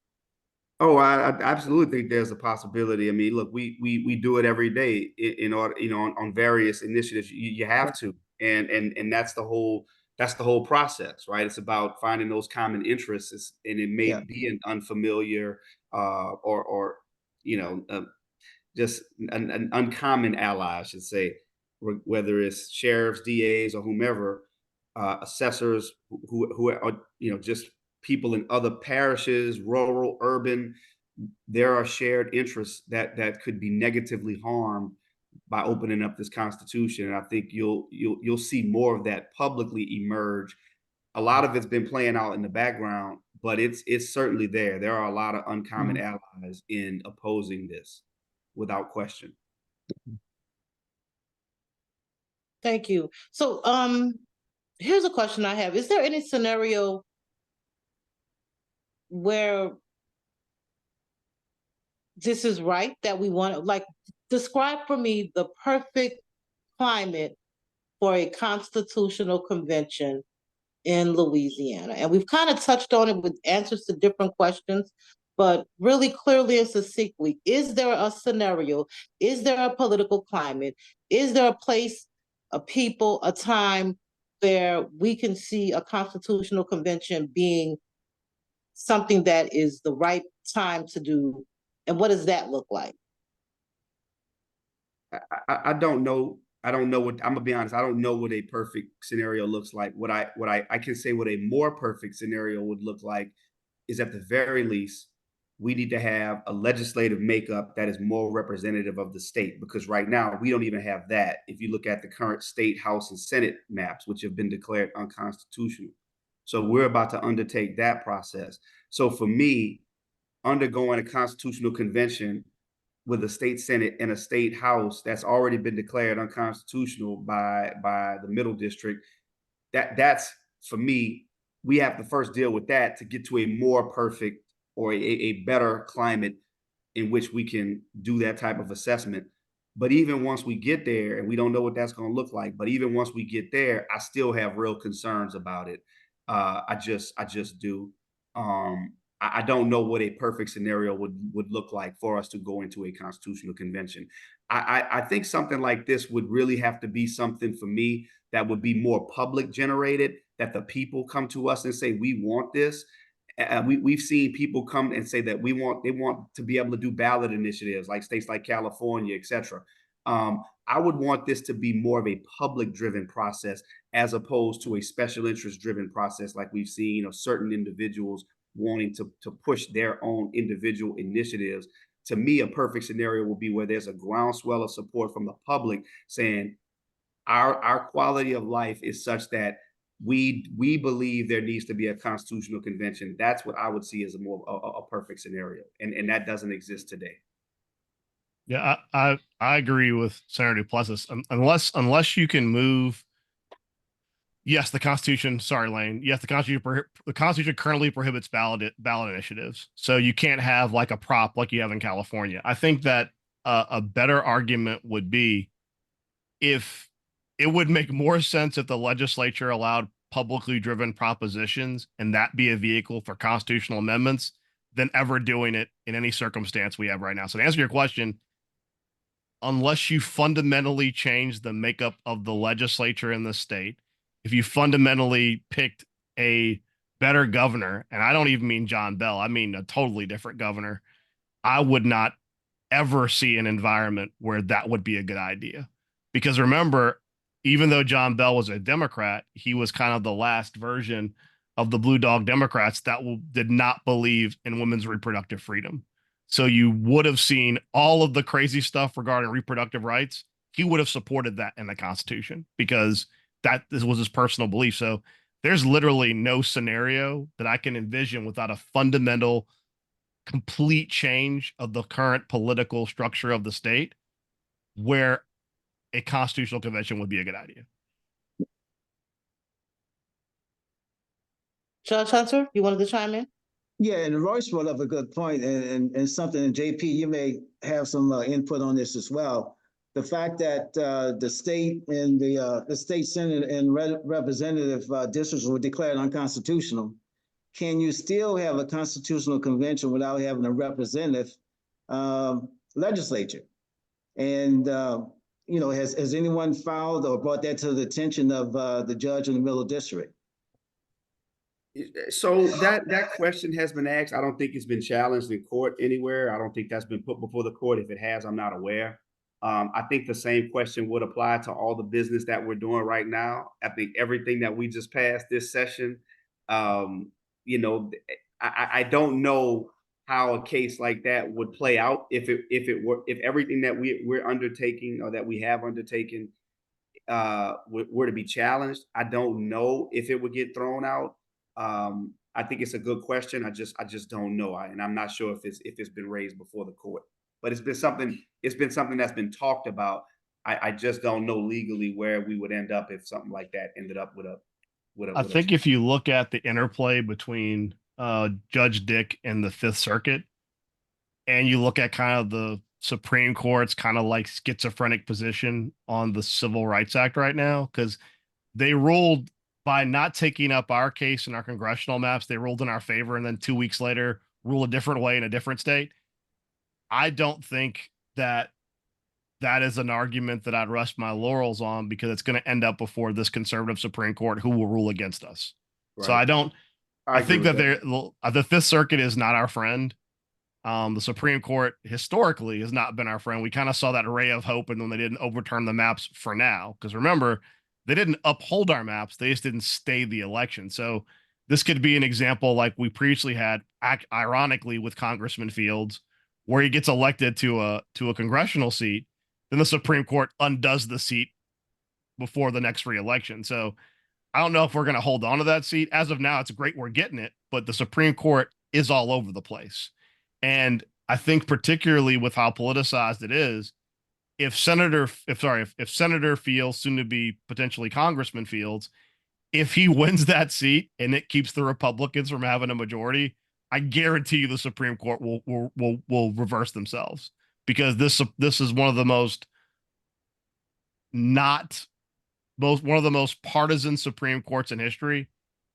Oh, I absolutely think there's a possibility. I mean, look, we do it every day in order, on various initiatives. You have to, and that's the whole process, right? It's about finding those common interests, and it may be an unfamiliar or just an uncommon ally, I should say, whether it's sheriffs, DAs, or whomever, assessors who are just people in other parishes, rural, urban. There are shared interests that could be negatively harmed by opening up this constitution, and I think you'll see more of that publicly emerge. A lot of it's been playing out in the background, but it's certainly there. There are a lot of uncommon allies in opposing this, without question. Thank you. So, here's a question I have. Is there any scenario where this is right, that we want, like, describe for me the perfect climate for a constitutional convention in Louisiana? And we've kind of touched on it with answers to different questions, but really clearly and succinctly, is there a scenario? Is there a political climate? Is there a place, a people, a time where we can see a constitutional convention being something that is the right time to do? And what does that look like? I don't know. I don't know what, I'm gonna be honest. I don't know what a perfect scenario looks like. What I can say what a more perfect scenario would look like is, at the very least, we need to have a legislative makeup that is more representative of the state, because right now we don't even have that. If you look at the current state, House, and Senate maps, which have been declared unconstitutional. So we're about to undertake that process. So for me, undergoing a constitutional convention with a state Senate and a state House that's already been declared unconstitutional by the Middle District, that's for me, we have to first deal with that to get to a more perfect or a better climate in which we can do that type of assessment. But even once we get there, and we don't know what that's going to look like, but even once we get there, I still have real concerns about it. I just do. I don't know what a perfect scenario would look like for us to go into a constitutional convention. I think something like this would really have to be something, for me, that would be more public generated, that the people come to us and say, we want this. We've seen people come and say that they want to be able to do ballot initiatives like states like California, et cetera. I would want this to be more of a public driven process, as opposed to a special interest driven process like we've seen, certain individuals wanting to push their own individual initiatives. To me, a perfect scenario will be where there's a groundswell of support from the public saying our quality of life is such that we believe there needs to be a constitutional convention. That's what I would see as a perfect scenario, and that doesn't exist today. Yeah, I agree with Senator Duplessis. Unless you can move. Yes, the Constitution. Sorry, Lane. Yes, the Constitution currently prohibits ballot initiatives, so you can't have like a prop like you have in California. I think that a better argument would be if it would make more sense if the legislature allowed publicly driven propositions and that be a vehicle for constitutional amendments than ever doing it in any circumstance we have right now. So to answer your question, unless you fundamentally change the makeup of the legislature in the state, if you fundamentally picked a better governor, and I don't even mean John Bell, I mean a totally different governor, I would not ever see an environment where that would be a good idea. Because remember, even though John Bell was a Democrat, he was kind of the last version of the Blue Dog Democrats that did not believe in women's reproductive freedom. So you would have seen all of the crazy stuff regarding reproductive rights. He would have supported that in the Constitution because this was his personal belief. So there's literally no scenario that I can envision without a fundamental, complete change of the current political structure of the state where a constitutional convention would be a good idea. Judge Hunter, you wanted to chime in? Yeah, and Royce brought up a good point, and something, and JP, you may have some input on this as well. The fact that the state and the state senate and representative districts were declared unconstitutional. Can you still have a constitutional convention without having a representative legislature? And you know, has anyone filed or brought that to the attention of the judge in the middle district? So that question has been asked. I don't think it's been challenged in court anywhere. I don't think that's been put before the court. If it has, I'm not aware. I think the same question would apply to all the business that we're doing right now. I think everything that we just passed this session, you know, I don't know how a case like that would play out if everything that we're undertaking or that we have undertaken were to be challenged. I don't know if it would get thrown out. I think it's a good question. I just don't know. And I'm not sure if it's been raised before the court, but it's been something that's been talked about. I just don't know legally where we would end up if something like that ended up with a I think if you look at the interplay between Judge Dick and the Fifth Circuit, and you look at kind of the Supreme Court's kind of like schizophrenic position on the Civil Rights Act right now, because they ruled by not taking up our case in our congressional maps, they ruled in our favor, and then 2 weeks later rule a different way in a different state. I don't think that is an argument that I'd rest my laurels on, because it's going to end up before this conservative Supreme Court who will rule against us. Right. So I think that the Fifth Circuit is not our friend. The Supreme Court historically has not been our friend. We kind of saw that ray of hope, and when they didn't overturn the maps for now, because remember, they didn't uphold our maps. They just didn't stay the election. So this could be an example like we previously had, ironically, with Congressman Fields, where he gets elected to a congressional seat. Then the Supreme Court undoes the seat before the next re-election. So I don't know if we're going to hold on to that seat. As of now, it's great we're getting it, but the Supreme Court is all over the place. And I think particularly with how politicized it is, if Senator Fields, soon to be potentially Congressman Fields, if he wins that seat and it keeps the Republicans from having a majority, I guarantee you the Supreme Court will reverse themselves, because this is one of the most partisan Supreme Courts in history.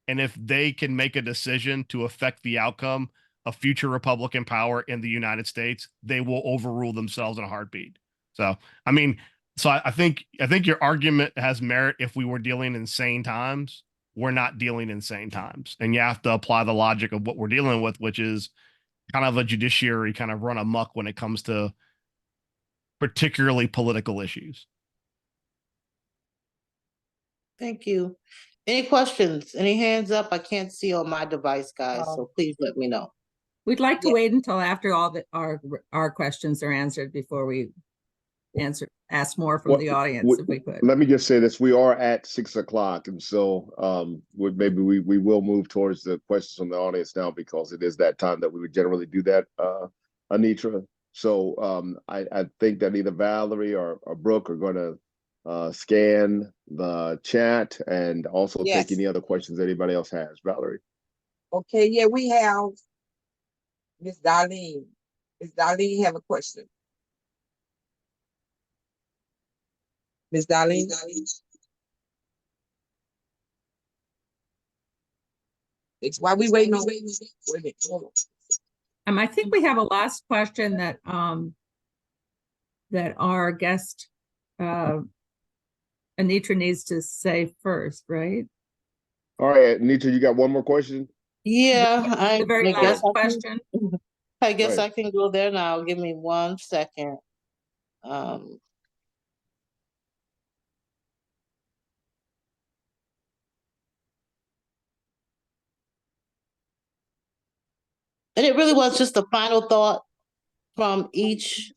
And if they can make a decision to affect the outcome of future Republican power in the United States, they will overrule themselves in a heartbeat. So, I mean, I think your argument has merit. If we were dealing in sane times, we're not dealing in sane times. And you have to apply the logic of what we're dealing with, which is kind of a judiciary kind of run amok when it comes to particularly political issues. Thank you. Any questions? Any hands up? I can't see on my device, guys, so please let me know. We'd like to wait until after all our questions are answered before we ask more from the audience, if we could. Let me just say this: we are at 6 o'clock, and so maybe we will move towards the questions from the audience now, because it is that time that we would generally do that, Anitra. So I think that either Valerie or Brooke are going to scan the chat and also take any other questions anybody else has. Valerie. Okay, yeah, we have Miss Darlene. Miss Darlene have a question. Miss Darlene? It's why we waiting on. Wait a minute, hold on. I think we have a last question that our guest Anitra needs to say first, right? All right, Anitra, you got one more question? Yeah, the very last question. I guess I can go there now. Give me 1 second. And it really was just a final thought from each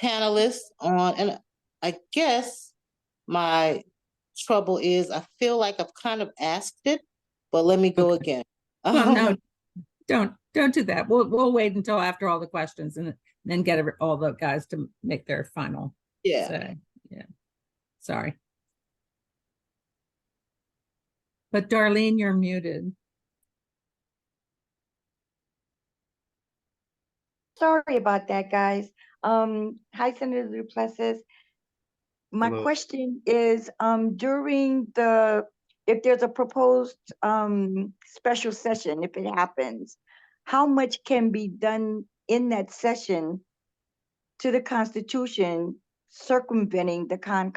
panelist on, and I guess my trouble is I feel like I've kind of asked it, but let me go Okay. again. Well, no, don't do that. We'll wait until after all the questions and then get all the guys to make their final Yeah. say. Yeah. Sorry. But Darlene, you're muted. Sorry about that, guys. Hi, Senator Duplessis. My Hello. question is, during if there's a proposed special session, if it happens, how much can be done in that session to the Constitution circumventing the con?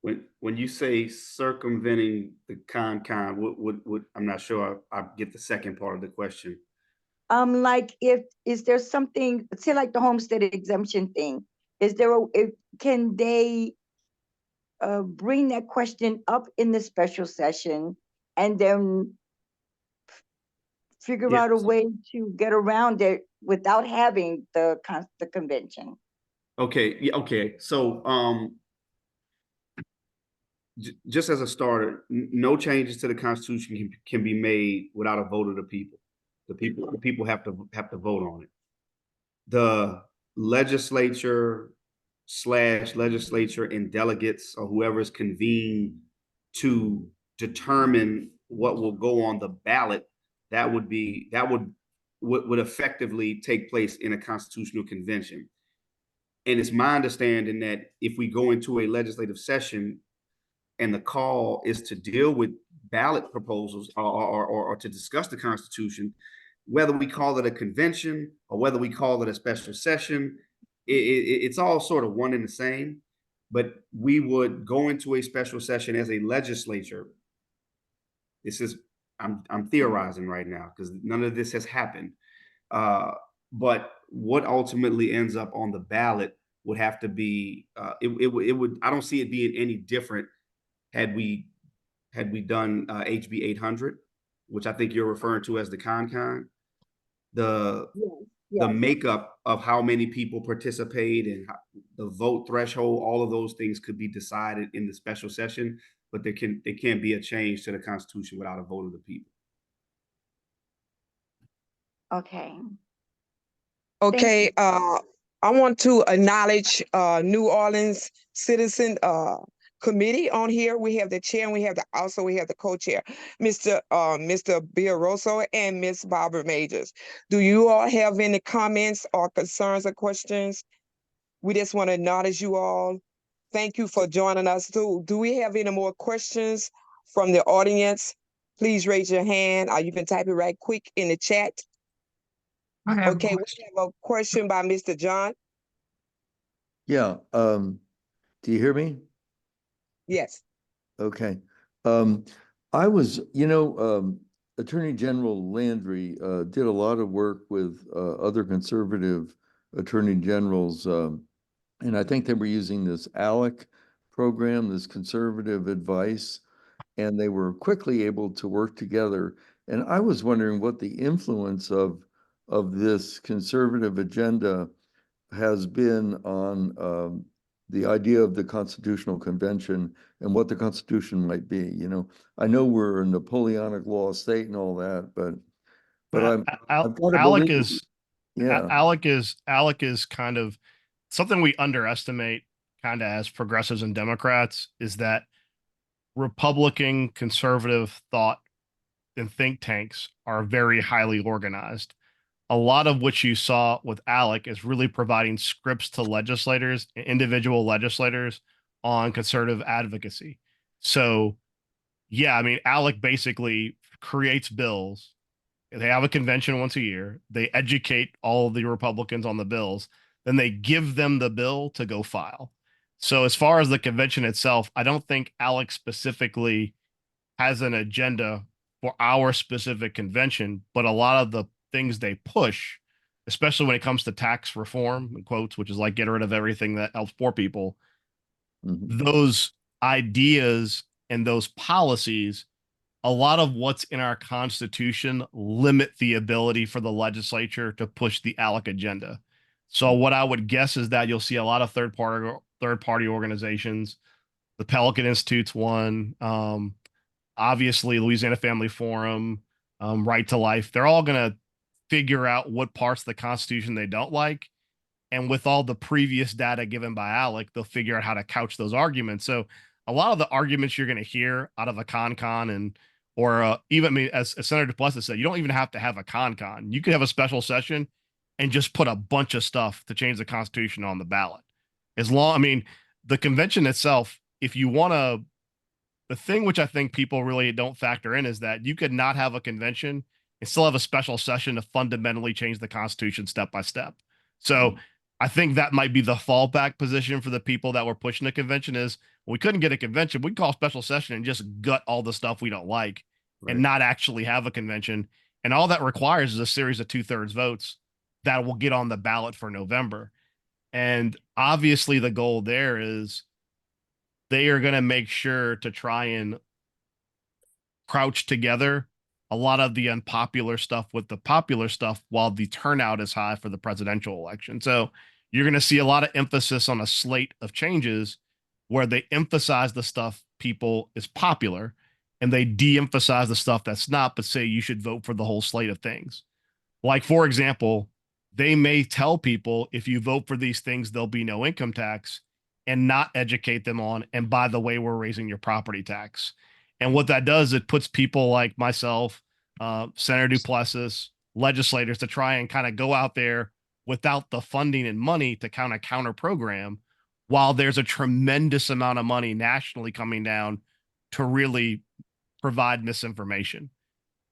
When you say circumventing the con, what I'm not sure I get the second part of the question. Like is there something, say like the homestead exemption thing, can they bring that question up in the special session and then figure out a way to get around it without having the convention? Okay, yeah, okay. So just as a starter, no changes to the Constitution can be made without a vote of the people. The people have to vote on it. The legislature and delegates or whoever is convened to determine what will go on the ballot, that would effectively take place in a constitutional convention. And it's my understanding that if we go into a legislative session and the call is to deal with ballot proposals or to discuss the Constitution, whether we call it a convention or whether we call it a special session, it's all sort of one and the same. But we would go into a special session as a legislature. I'm theorizing right now because none of this has happened. But what ultimately ends up on the ballot would have to be it would I don't see it being any different had we done HB 800, which I think you're referring to as the con. The makeup of how many people participate and the vote threshold, all of those things could be decided in the special session, but there can't be a change to the Constitution without a vote of the people. Okay. Okay, I want to acknowledge New Orleans Citizen Committee on here. We have the chair and we have the co-chair, Mr. Bill Rosso and Miss Barbara Majors. Do you all have any comments or concerns or questions? We just want to acknowledge you all. Thank you for joining us. Do we have any more questions from the audience? Please raise your hand or you can type it right quick in the chat. Okay, we have a question by Mr. John. Yeah, do you hear me? Yes. Okay. I was, Attorney General Landry did a lot of work with other conservative attorney generals, and I think they were using this ALEC program, this conservative advice, and they were quickly able to work together. And I was wondering what the influence of this conservative agenda has been on the idea of the Constitutional Convention and what the Constitution might be. I know we're a Napoleonic law state and all that, but I've got to ALEC believe, ALEC is kind of something we underestimate kind of as progressives and Democrats, is that Republican conservative thought and think tanks are very highly organized. A lot of what you saw with ALEC is really providing scripts to legislators, individual legislators, on conservative advocacy. So, yeah, I mean, ALEC basically creates bills. They have a convention once a year. They educate all of the Republicans on the bills. Then they give them the bill to go file. So as far as the convention itself, I don't think ALEC specifically has an agenda for our specific convention, but a lot of the things they push, especially when it comes to tax reform, in quotes, which is like get rid of everything that helps poor people, those ideas and those policies, a lot of what's in our Constitution limit the ability for the legislature to push the ALEC agenda. So what I would guess is that you'll see a lot of third third-party organizations. The Pelican Institute's one. Obviously, Louisiana Family Forum, Right to Life. They're all going to figure out what parts of the Constitution they don't like. And with all the previous data given by Alec, they'll figure out how to couch those arguments. So a lot of the arguments you're going to hear out of a con and or even, I mean, as Senator Duplessis said, you don't even have to have a con. You could have a special session and just put a bunch of stuff to change the Constitution on the ballot. I mean, the convention itself, if you want to, the thing which I think people really don't factor in is that you could not have a convention and still have a special session to fundamentally change the Constitution step by step. So I think that might be the fallback position for the people that were pushing the convention is, well, we couldn't get a convention. We can call a special session and just gut all the stuff we don't like and not actually have a convention. And all that requires is a series of 2/3 votes that will get on the ballot for November. And obviously the goal there is they are going to make sure to try and crouch together a lot of the unpopular stuff with the popular stuff while the turnout is high for the presidential election. So you're going to see a lot of emphasis on a slate of changes where they emphasize the stuff people is popular and they de-emphasize the stuff that's not, but say you should vote for the whole slate of things. Like, for example, they may tell people if you vote for these things, there'll be no income tax and not educate them on, and by the way, we're raising your property tax. And what that does, it puts people like myself, Senator Duplessis, legislators to try and kind of go out there without the funding and money to kind of counter program, while there's a tremendous amount of money nationally coming down to really provide misinformation.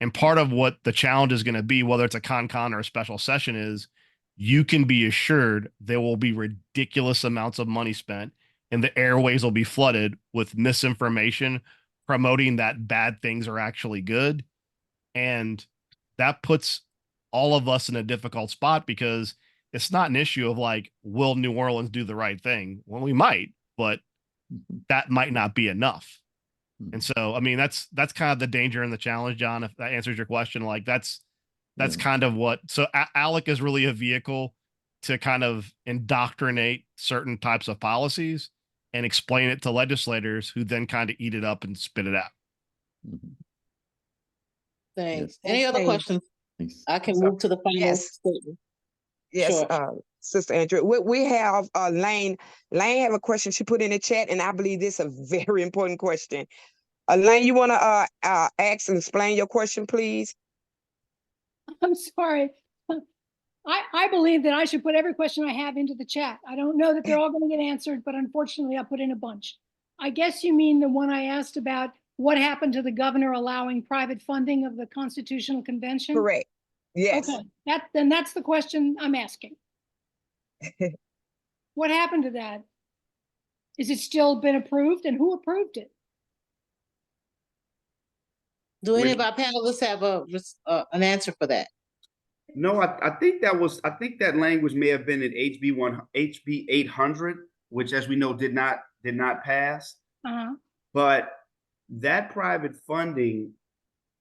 And part of what the challenge is going to be, whether it's a con or a special session, is you can be assured there will be ridiculous amounts of money spent and the airways will be flooded with misinformation promoting that bad things are actually good. And that puts all of us in a difficult spot because it's not an issue of like, will New Orleans do the right thing? Well, we might, but that might not be enough. And so, I mean, that's kind of the danger and the challenge, John, if that answers your question. Like that's kind of what, so ALEC is really a vehicle to kind of indoctrinate certain types of policies and explain it to legislators who then kind of eat it up and spit it out. Thanks. Any other Okay. questions? I can move to the final Yes. statement. Yes, Sure. Sister Andrew, we have Lane. Lane have a question she put in the chat, and I believe this is a very important question. Lane, you want to ask and explain your question, please? I'm sorry. I believe that I should put every question I have into the chat. I don't know that they're all going to get answered, but unfortunately I put in a bunch. I guess you mean the one I asked about what happened to the governor allowing private funding of the Constitutional Convention? Correct. Yes. Okay, then that's the question I'm asking. What happened to that? Is it still been approved, and who approved it? Do any of our panelists have an answer for that? No, I think that language may have been in HB 800, which, as we know, did not pass. But that private funding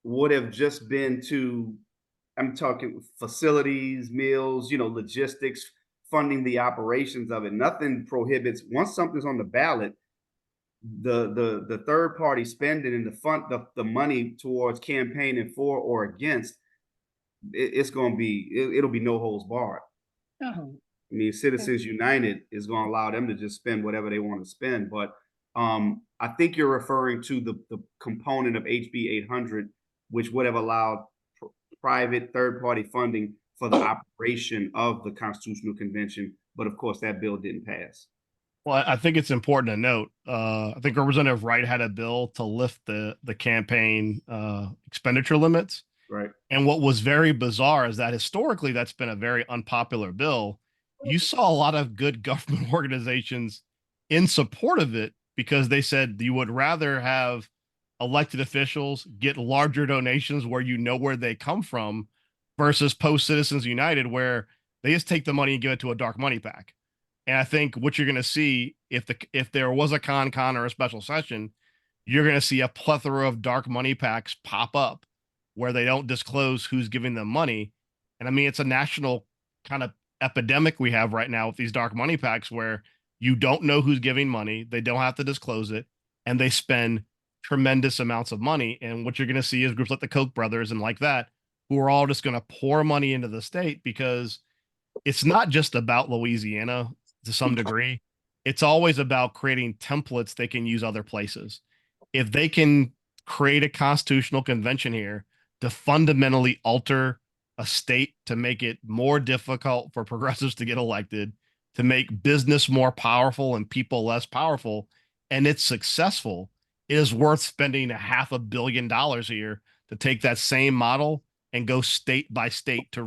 would have just been to, I'm talking facilities, meals, logistics, funding the operations of it. Nothing prohibits, once something's on the ballot, the third party spending and the money towards campaigning for or against, it'll be no holds barred. I mean, Citizens United is going to allow them to just spend whatever they want to spend. But I think you're referring to the component of HB 800, which would have allowed private third-party funding for the operation of the Constitutional Convention. But of course, that bill didn't pass. Well, I think it's important to note, I think Representative Wright had a bill to lift the campaign expenditure limits. Right. And what was very bizarre is that historically that's been a very unpopular bill. You saw a lot of good government organizations in support of it because they said you would rather have elected officials get larger donations where you know where they come from versus post Citizens United where they just take the money and give it to a dark money pack. And I think what you're going to see if there was a con or a special session, you're going to see a plethora of dark money packs pop up where they don't disclose who's giving them money. And I mean, it's a national kind of epidemic we have right now with these dark money packs where You don't know who's giving money. They don't have to disclose it. And they spend tremendous amounts of money. And what you're going to see is groups like the Koch brothers and like that, who are all just going to pour money into the state, because it's not just about Louisiana to some degree. It's always about creating templates they can use other places. If they can create a constitutional convention here to fundamentally alter a state, to make it more difficult for progressives to get elected, to make business more powerful and people less powerful, and it's successful, it is worth spending $500 million here to take that same model and go state by state to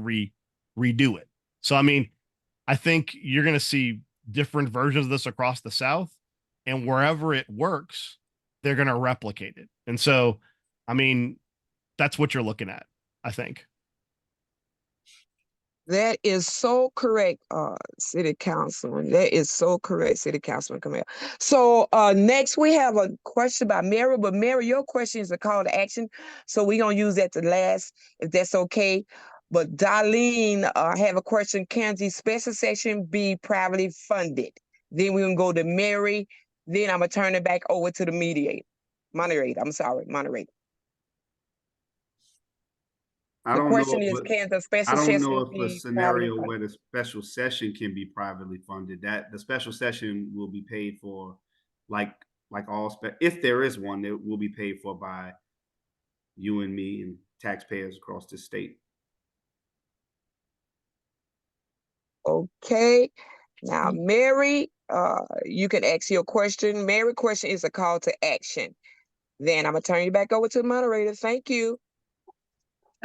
redo it. So, I mean, I think you're going to see different versions of this across the South, and wherever it works, they're going to replicate it. And so, I mean, that's what you're looking at, I think. That is so correct, City Councilman. That is so correct, City Councilman Camille. So next we have a question by Mary, but Mary, your question is a call to action. So we're gonna use that to last, if that's okay. But Darlene have a question. Can the special session be privately funded? Then we're gonna go to Mary. Then I'm gonna turn it back over to the moderator. I The don't question know is, if can the I special don't session know if a be privately scenario funded? where the special session can be privately funded, that the special session will be paid for, like all if there is one, it will be paid for by you and me and taxpayers across the state. Okay. Now, Mary, you can ask your question. Mary, question is a call to action. Then I'm gonna turn you back over to the moderator. Thank you.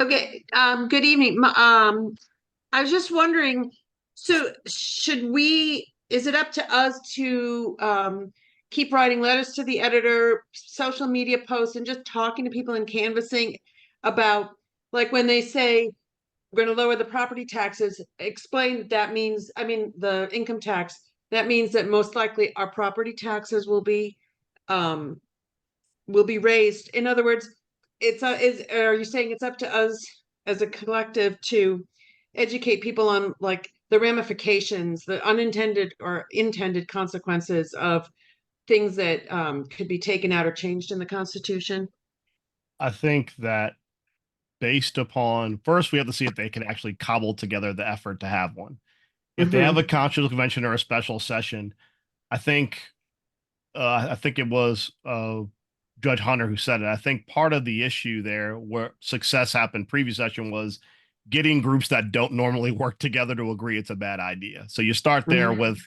Okay, good evening. I was just wondering, so is it up to us to keep writing letters to the editor, social media posts, and just talking to people and canvassing about, like, when they say we're going to lower the property taxes, explain that means, I mean, the income tax, that means that most likely our property taxes will be raised. In other words, are you saying it's up to us as a collective to educate people on, like, the ramifications, the unintended or intended consequences of things that could be taken out or changed in the Constitution? I think that based upon, first, we have to see if they can actually cobble together the effort to have one. If they have a constitutional convention or a special session, I think it was Judge Hunter who said it. I think part of the issue there, where success happened previous session, was getting groups that don't normally work together to agree it's a bad idea. So you start there with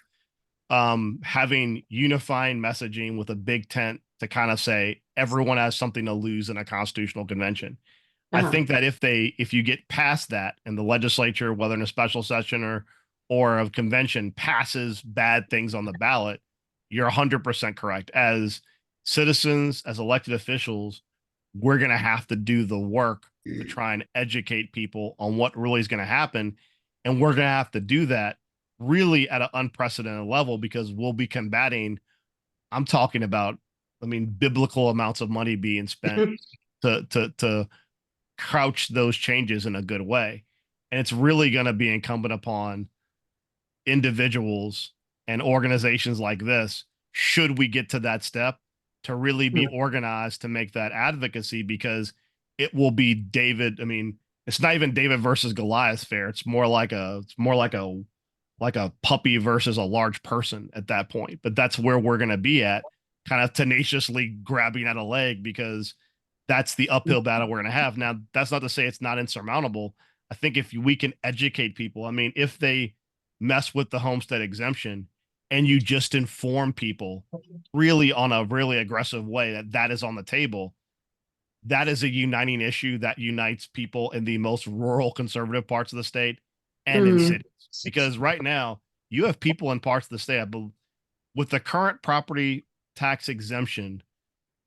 having unifying messaging with a big tent to kind of say everyone has something to lose in a constitutional convention. I think that if you get past that and the legislature, whether in a special session or a convention, passes bad things on the ballot, you're 100% correct. As citizens, as elected officials, we're going to have to do the work to try and educate people on what really is going to happen. And we're going to have to do that really at an unprecedented level, because we'll be combating, I'm talking about, I mean, biblical amounts of money being spent to crouch those changes in a good way. And it's really going to be incumbent upon individuals and organizations like this, should we get to that step, to really be organized to make that advocacy, because it will be David. I mean, it's not even David versus Goliath fair. It's more like a puppy versus a large person at that point. But that's where we're going to be at, kind of tenaciously grabbing at a leg, because that's the uphill battle we're going to have. Now, that's not to say it's not insurmountable. I think if we can educate people, I mean, if they mess with the homestead exemption and you just inform people really on a really aggressive way that is on the table, that is a uniting issue that unites people in the most rural conservative parts of the state and in cities. Because right now you have people in parts of the state, with the current property tax exemption,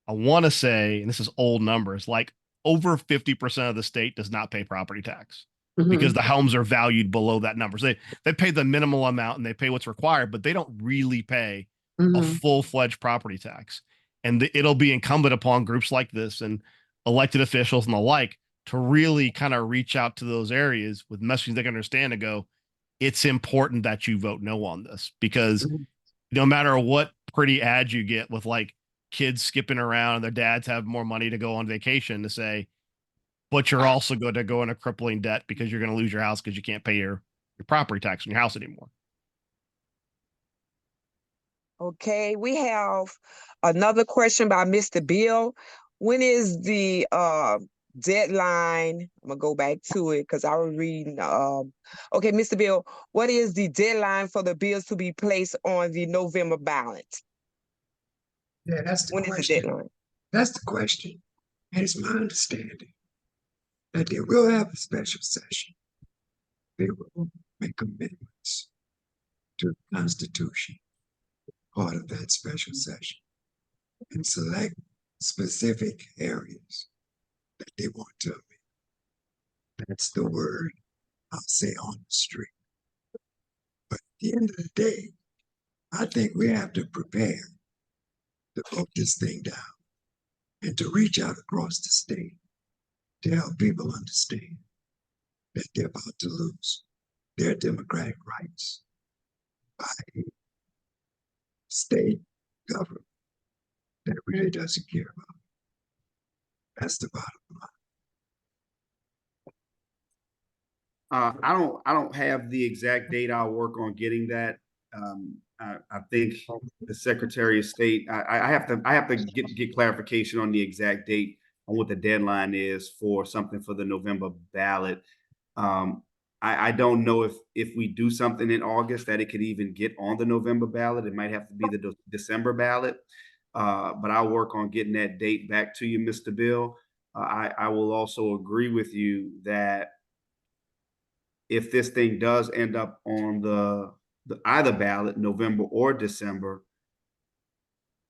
I want to say, and this is old numbers, like over 50% of the state does not pay property tax because the homes are valued below that number. So they pay the minimal amount and they pay what's required, but they don't really pay a full-fledged property tax. And it'll be incumbent upon groups like this and elected officials and the like to really kind of reach out to those areas with messages they can understand and go, it's important that you vote no on this, because no matter what pretty ads you get with like kids skipping around and their dads have more money to go on vacation, to say, but you're also going to go in a crippling debt because you're going to lose your house because you can't pay your property tax on your house anymore. Okay, we have another question by Mr. Bill. When is the deadline? I'm gonna go back to it because I was reading. Okay, Mr. Bill, what is the deadline for the bills to be placed on the November ballot? Yeah, that's the When is the question. deadline? That's the question. And it's my understanding that they will have a special session. They will make amendments to the Constitution, part of that special session, and select specific areas that they want to amend. That's the word I'll say on the street. But at the end of the day, I think we have to prepare to vote this thing down and to reach out across the state to help people understand that they're about to lose their democratic rights by a state government that really doesn't care about it. That's the bottom line. I don't have the exact date. I'll work on getting that. I think the Secretary of State, I have to get clarification on the exact date on what the deadline is for something for the November ballot. I don't know if we do something in August that it could even get on the November ballot. It might have to be the December ballot. But I'll work on getting that date back to you, Mr. Bill. I will also agree with you that if this thing does end up on the either ballot, November or December,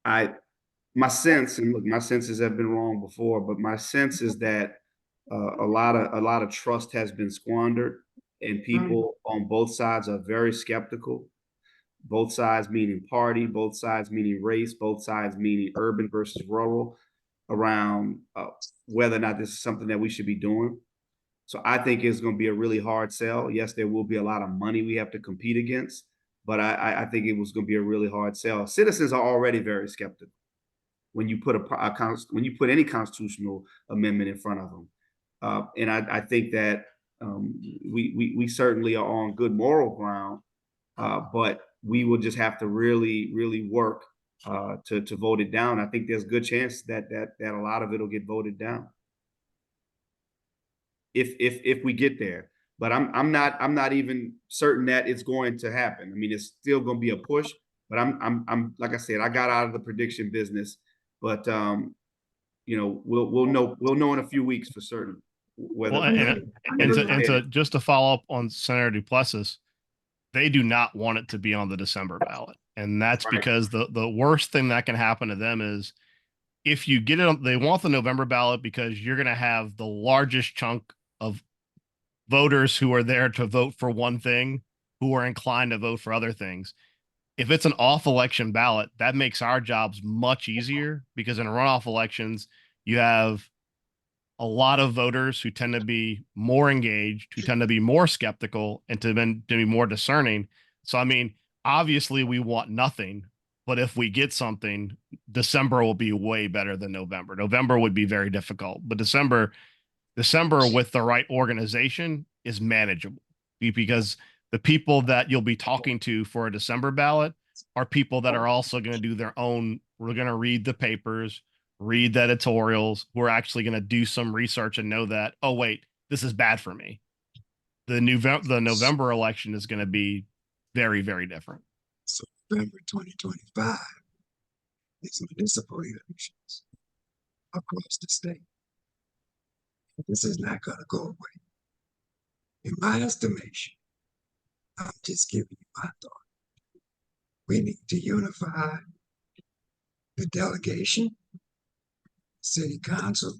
my sense, and look, my senses have been wrong before, but my sense is that a lot of trust has been squandered, and people on both sides are very skeptical. Both sides meaning party, both sides meaning race, both sides meaning urban versus rural, around whether or not this is something that we should be doing. So I think it's going to be a really hard sell. Yes, there will be a lot of money we have to compete against, but I think it was going to be a really hard sell. Citizens are already very skeptical when you put when you put any constitutional amendment in front of them, and I think that we certainly are on good moral ground, but we will just have to really work to vote it down. I think there's a good chance that a lot of it will get voted down if we get there. But I'm not even certain that it's going to happen. I mean, it's still going to be a push, but I'm like I said, I got out of the prediction business, but you know, we'll know in a few weeks for certain whether. Well, and just to follow up on Senator Duplessis, they do not want it to be on the December ballot, and that's right. Because the worst thing that can happen to them is if you get it, they want the November ballot because you're going to have the largest chunk of voters who are there to vote for one thing, who are inclined to vote for other things. If it's an off-election ballot, that makes our jobs much easier because in runoff elections, you have a lot of voters who tend to be more engaged, who tend to be more skeptical, and to be more discerning. So, I mean, obviously we want nothing, but if we get something, December will be way better than November. November would be very difficult, but December with the right organization is manageable because the people that you'll be talking to for a December ballot are people that are also going to do their own. We're going to read the papers, read the editorials. We're actually going to do some research and know that, oh, wait, this is bad for me. The November election is going to be very, very different. So November 2025 is municipal elections across the state. This is not going to go away. In my estimation, I'm just giving you my thought. We need to unify the delegation, city council,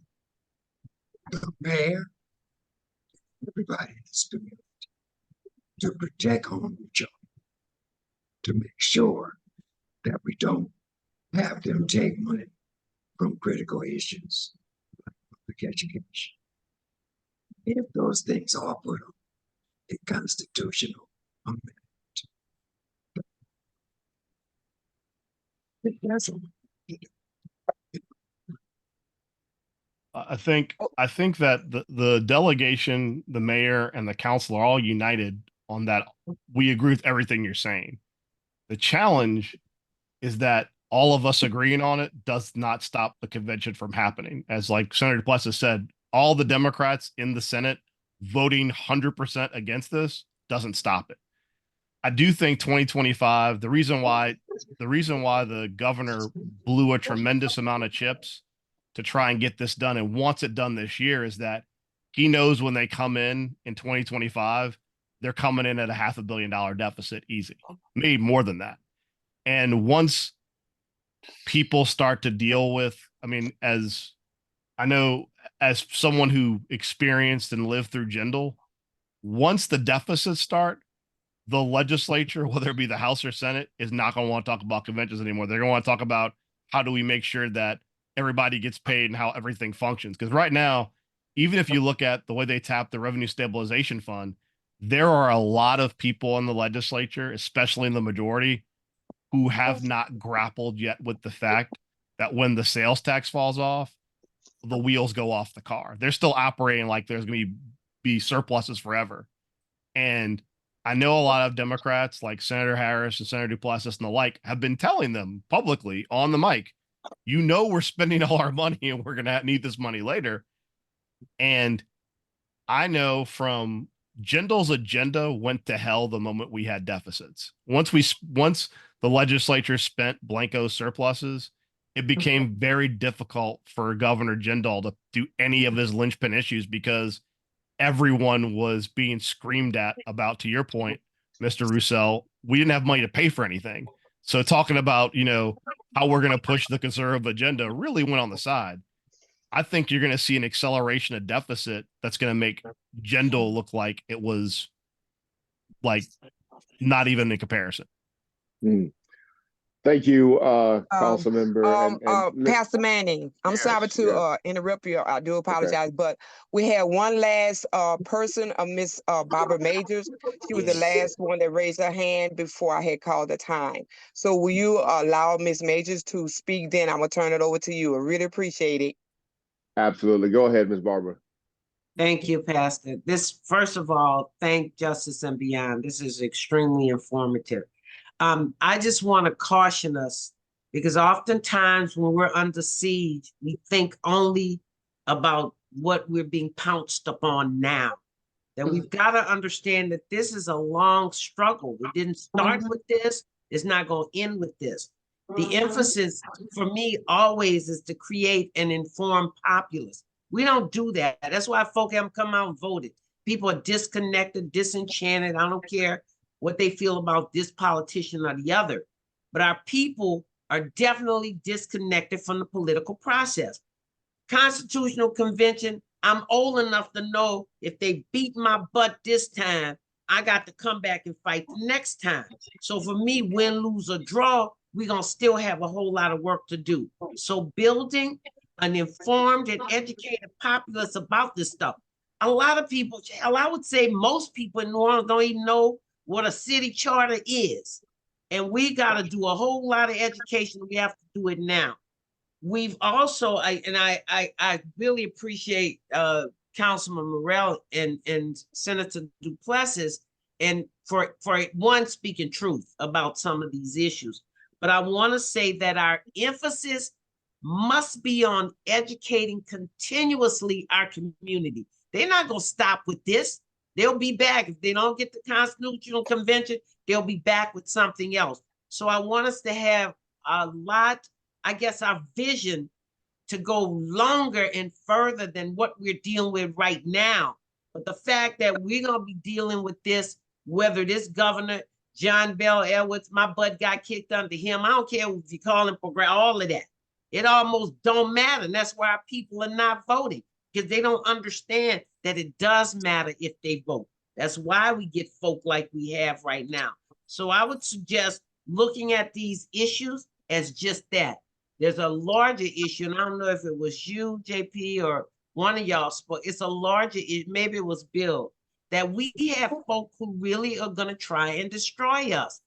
the mayor, everybody in this community to protect home children, to make sure that we don't have them take money from critical issues like public education. If those things are put on a constitutional amendment, That's I think that the delegation, the mayor, and the council are all united on that. We agree with everything you're saying. The challenge is that all of us agreeing on it does not stop the convention from happening. As like Senator Duplessis said, all the Democrats in the Senate voting 100% against this doesn't stop it. I do think 2025, the reason why the governor blew a tremendous amount of chips to try and get this done and wants it done this year is that he knows when they come in 2025, they're coming in at a $500 million deficit easy, maybe more than that. And once people start to deal with, I mean, as I know, as someone who experienced and lived through Jindal, once the deficits start, the legislature, whether it be the House or Senate, is not going to want to talk about conventions anymore. They're going to want to talk about how do we make sure that everybody gets paid and how everything functions. Because right now, even if you look at the way they tap the Revenue Stabilization Fund, there are a lot of people in the legislature, especially in the majority, who have not grappled yet with the fact that when the sales tax falls off, the wheels go off the car. They're still operating like there's going to be surpluses forever. And I know a lot of Democrats like Senator Harris and Senator Duplessis and the like have been telling them publicly on the mic, you know, we're spending all our money and we're going to need this money later. And I know from Jindal's agenda went to hell the moment we had deficits. Once the legislature spent blanco surpluses, it became very difficult for Governor Jindal to do any of his linchpin issues because everyone was being screamed at about, to your point, Mr. Roussel, we didn't have money to pay for anything. So talking about, you know, how we're going to push the conservative agenda really went on the side. I think you're going to see an acceleration of deficit that's going to make Jindal look like it was like not even in comparison. Thank you, council member. Pastor Manning, I'm sorry to interrupt you. I do apologize, but we had one last person, Miss Barbara Majors. She was the last one that raised her hand before I had called the time. So will you allow Miss Majors to speak then? I'm going to turn it over to you. I really appreciate it. Absolutely. Go ahead, Ms. Barbara. Thank you, Pastor. First of all, thank Justice and Beyond. This is extremely informative. I just want to caution us because oftentimes when we're under siege, we think only about what we're being pounced upon now. That we've got to understand that this is a long struggle. We didn't start with this. It's not going to end with this. The emphasis for me always is to create an informed populace. We don't do that. That's why folk haven't come out and voted. People are disconnected, disenchanted. I don't care what they feel about this politician or the other. But our people are definitely disconnected from the political process. Constitutional Convention, I'm old enough to know if they beat my butt this time, I got to come back and fight the next time. So for me, win, lose, or draw, we're going to still have a whole lot of work to do. So building an informed and educated populace about this stuff. A lot of people, I would say most people in New Orleans don't even know what a city charter is. And we got to do a whole lot of education. We have to do it now. We've also, I really appreciate Councilman Morrell and Senator Duplessis and for one speaking truth about some of these issues. But I want to say that our emphasis must be on educating continuously our community. They're not going to stop with this. They'll be back. If they don't get the Constitutional Convention, they'll be back with something else. So I want us to have a lot, I guess, our vision to go longer and further than what we're dealing with right now. But the fact that we're going to be dealing with this, whether this governor, John Bell Edwards, my butt got kicked under him. I don't care if you call him progressive, all of that. It almost don't matter. And that's why our people are not voting, because they don't understand that it does matter if they vote. That's why we get folk like we have right now. So I would suggest looking at these issues as just that. There's a larger issue, and I don't know if it was you, JP, or one of y'all spoke. It's a larger, maybe it was Bill, that we have folk who really are going to try and destroy us.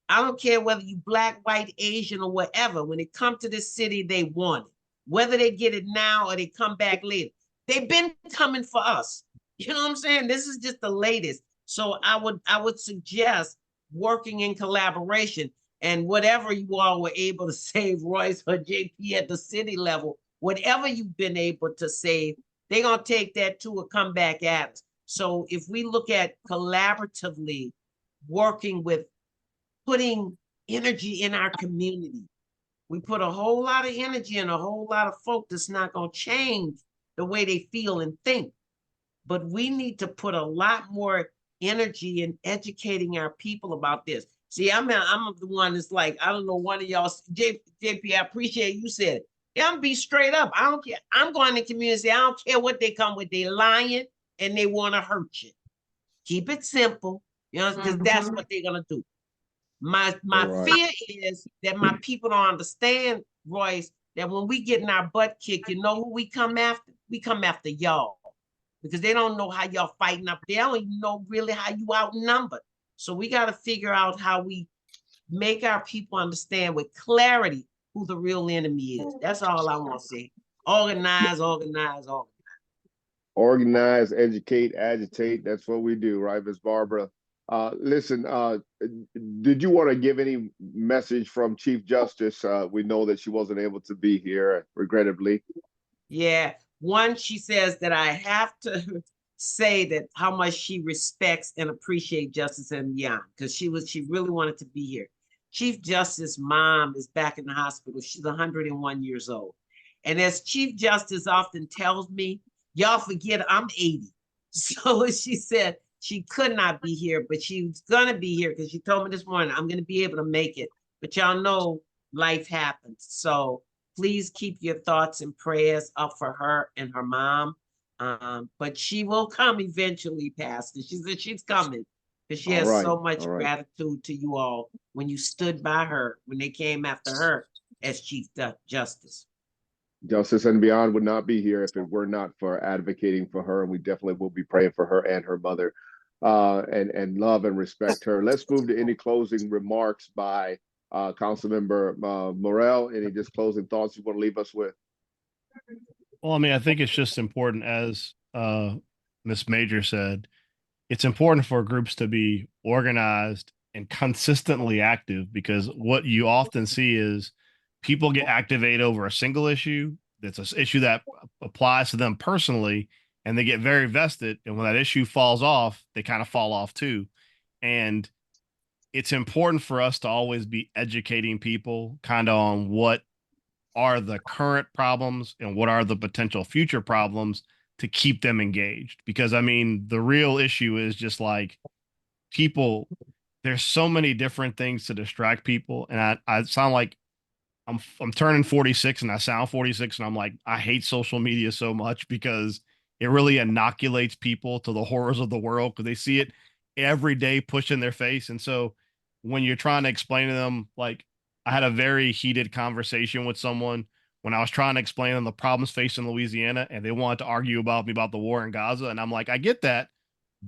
I don't care whether you black, white, Asian, or whatever. When it comes to this city, they want it. Whether they get it now or they come back later. They've been coming for us. You know what I'm saying? This is just the latest. So I would suggest working in collaboration, and whatever you all were able to save Royce or JP at the city level, whatever you've been able to save, they're going to take that too and come back at us. So if we look at collaboratively working with putting energy in our community, we put a whole lot of energy and a whole lot of folk that's not going to change the way they feel and think. But we need to put a lot more energy in educating our people about this. See, I'm the one that's like, I don't know, one of y'all, JP, I appreciate you said it. Yeah, I'm be straight up. I don't care. I'm going to community. I don't care what they come with. They lying and they want to hurt you. Keep it simple, you know, because that's what they're gonna do. My fear is that my people don't understand, Royce, that when we get in our butt kicked, you know who we come after? We come after y'all. Because they don't know how y'all fighting up there. They don't even know really how you outnumbered. So we got to figure out how we make our people understand with clarity who the real enemy is. That's all I want to say. Organize, organize, organize. Organize, educate, agitate. That's what we do, right, Ms. Barbara? Listen, did you want to give any message from Chief Justice? We know that she wasn't able to be here, regrettably. Yeah. One, she says that I have to say that how much she respects and appreciates Justice and beyond, because she really wanted to be here. Chief Justice mom is back in the hospital. She's 101 years old. And as Chief Justice often tells me, y'all forget I'm 80. So she said she could not be here, but she's gonna be here because she told me this morning, I'm gonna be able to make it. But y'all know life happens. So please keep your thoughts and prayers up for her and her mom. But she will come eventually, Pastor. She said she's coming because she has so much gratitude to you all when you stood by her, when they came after her as Chief Justice. Justice and Beyond would not be here if it were not for advocating for her, and we definitely will be praying for her and her mother, and love and respect her. Let's move to any closing remarks by Councilmember Morell. Any just closing thoughts you want to leave us with? Well, I mean, I think it's just important, as Ms. Major said, it's important for groups to be organized and consistently active, because what you often see is people get activated over a single issue. That's an issue that applies to them personally, and they get very vested. And when that issue falls off, they kind of fall off too. And it's important for us to always be educating people kind of on what are the current problems and what are the potential future problems to keep them engaged. Because I mean, the real issue is just like people, there's so many different things to distract people. And I sound like I'm turning 46 and I sound 46, and I'm like, I hate social media so much because it really inoculates people to the horrors of the world, because they see it every day pushed in their face. And so when you're trying to explain to them, like I had a very heated conversation with someone when I was trying to explain to them the problems facing Louisiana, and they wanted to argue about me about the war in Gaza. And I'm like, I get that,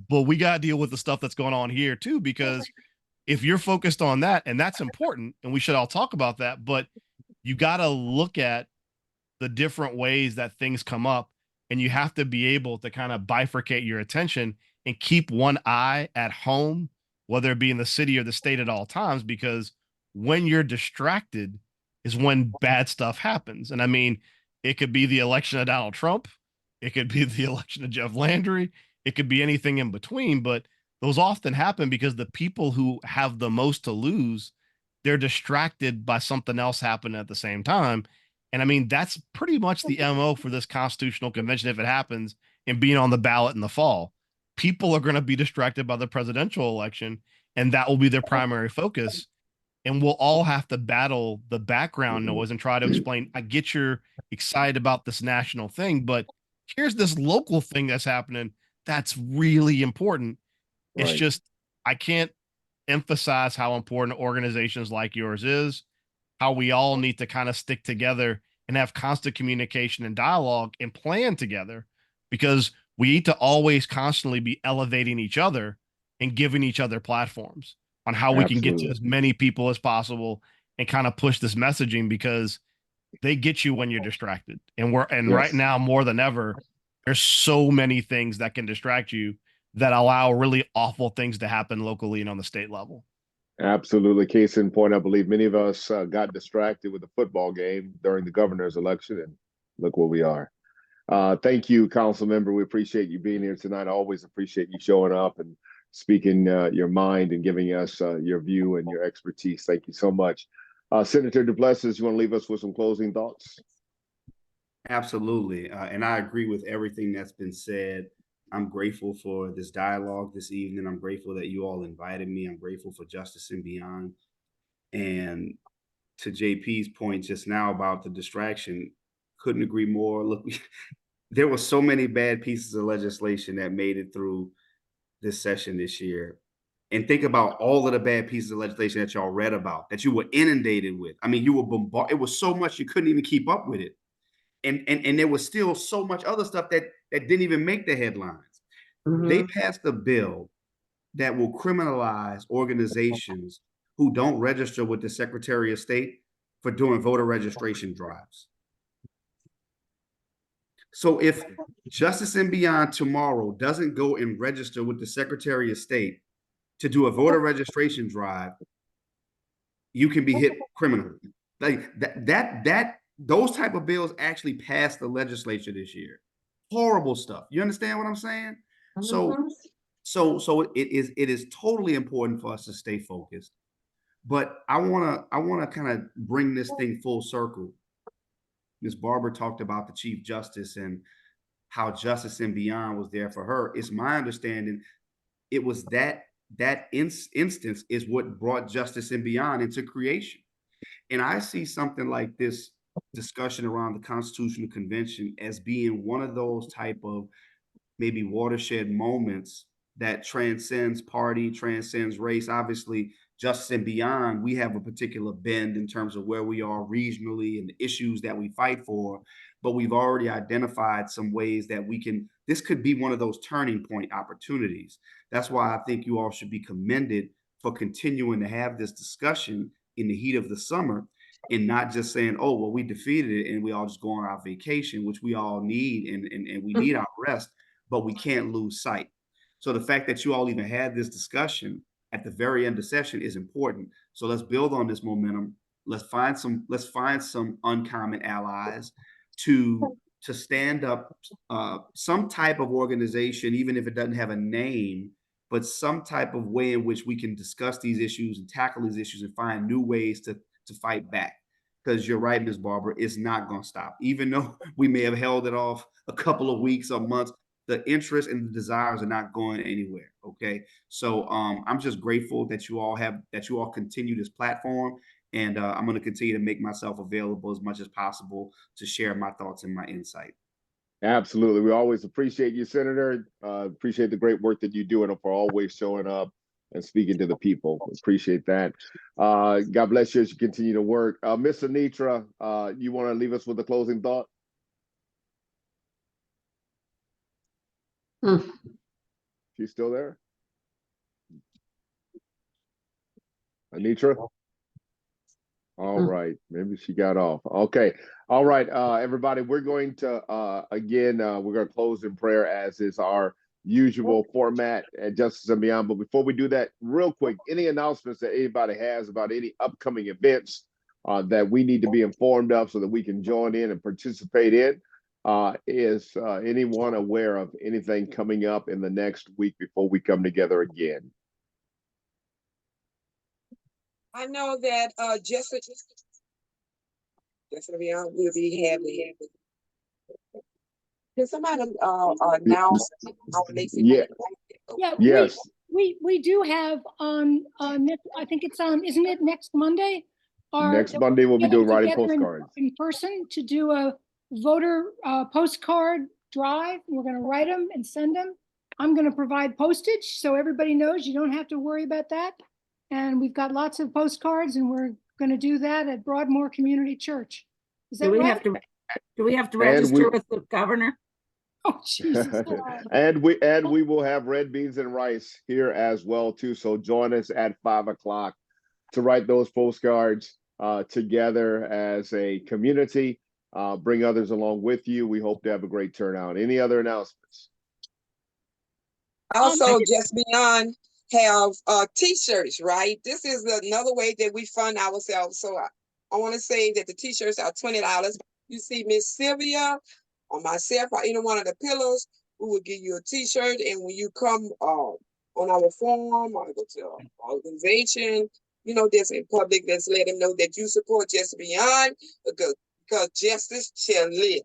but we got to deal with the stuff that's going on here too, because if you're focused on that, and that's important, and we should all talk about that, but you got to look at the different ways that things come up, and you have to be able to kind of bifurcate your attention and keep one eye at home, whether it be in the city or the state at all times, because when you're distracted is when bad stuff happens. And I mean, it could be the election of Donald Trump. It could be the election of Jeff Landry. It could be anything in between, but those often happen because the people who have the most to lose, they're distracted by something else happening at the same time. And I mean, that's pretty much the MO for this constitutional convention if it happens and being on the ballot in the fall. People are going to be distracted by the presidential election, and that will be their primary focus. And we'll all have to battle the background noise and try to explain, I get you're excited about this national thing, but here's this local thing that's happening that's really important. It's just, I can't emphasize how important organizations like yours is, how we all need to kind of stick together and have constant communication and dialogue and plan together, because we need to always constantly be elevating each other and giving each other platforms. on how we can get to Absolutely. as many people as possible and kind of push this messaging, because they get you when you're distracted. And right Yes. now more than ever, there's so many things that can distract you that allow really awful things to happen locally and on the state level. Absolutely. Case in point, I believe many of us got distracted with the football game during the governor's election, and look where we are. Thank you, council member. We appreciate you being here tonight. I always appreciate you showing up and speaking your mind and giving us your view and your expertise. Thank you so much. Senator Duplessis, you want to leave us with some closing thoughts? Absolutely. And I agree with everything that's been said. I'm grateful for this dialogue this evening. I'm grateful that you all invited me. I'm grateful for Justice and Beyond. And to JP's point just now about the distraction, couldn't agree more. Look, there were so many bad pieces of legislation that made it through this session this year. And think about all of the bad pieces of legislation that y'all read about, that you were inundated with. I mean, you were bombarded. It was so much you couldn't even keep up with it. And there was still so much other stuff that didn't even make the headlines. They passed a bill that will criminalize organizations who don't register with the Secretary of State for doing voter registration drives. So if Justice and Beyond tomorrow doesn't go and register with the Secretary of State to do a voter registration drive, you can be hit criminally. Like those type of bills actually passed the legislature this year. Horrible stuff. You understand what I'm saying? So it is totally important for us to stay focused. But I wanna kind of bring this thing full circle. Ms. Barber talked about the Chief Justice and how Justice and Beyond was there for her. It's my understanding it was that instance is what brought Justice and Beyond into creation. And I see something like this discussion around the Constitutional Convention as being one of those type of maybe watershed moments that transcends party, transcends race. Obviously, Justice and Beyond, we have a particular bend in terms of where we are regionally and the issues that we fight for, but we've already identified some ways that this could be one of those turning point opportunities. That's why I think you all should be commended for continuing to have this discussion in the heat of the summer and not just saying, oh, well, we defeated it and we all just go on our vacation, which we all need and we need our rest, but we can't lose sight. So the fact that you all even had this discussion at the very end of session is important. So let's build on this momentum. Let's find some uncommon allies to stand up some type of organization, even if it doesn't have a name, but some type of way in which we can discuss these issues and tackle these issues and find new ways to fight back. Because you're right, Ms. Barber, it's not going to stop. Even though we may have held it off a couple of weeks or months, the interest and the desires are not going anywhere. Okay. So I'm just grateful that you all continue this platform. And I'm going to continue to make myself available as much as possible to share my thoughts and my insight. Absolutely. We always appreciate you, Senator. Appreciate the great work that you do and for always showing up and speaking to the people. Appreciate that. God bless you as you continue to work. Miss Anitra, you want to leave us with a closing thought? She's still there? Anitra? All right, maybe she got off. Okay, all right, everybody, we're going to again, we're going to close in prayer as is our usual format at Justice and Beyond. But before we do that, real quick, any announcements that anybody has about any upcoming events that we need to be informed of so that we can join in and participate in? Is anyone aware of anything coming up in the next week before we come together again? I know that Jessica Beyond will be having. Can somebody announce our next Yeah. Yeah. Yes. We do have on I think it's on, isn't it next Monday? Next Monday we'll be doing writing together postcards in person to do a voter postcard drive. We're going to write them and send them. I'm going to provide postage so everybody knows you don't have to worry about that. And we've got lots of postcards, and we're going to do that at Broadmoor Community Church. Is that right? Do we have to register with the governor? Oh, Jesus. And we will have red beans and rice here as well too. So join us at 5 o'clock to write those postcards together as a community. Bring others along with you. We hope to have a great turnout. Any other announcements? Also, Just Beyond have t-shirts, right? This is another way that we fund ourselves. So I want to say that the t-shirts are $20. You see Miss Sylvia or myself or any one of the pillars, we will give you a t-shirt. And when you come on our forum or go to our organization, you know, that's in public, let's let them know that you support Just Beyond because justice shall live.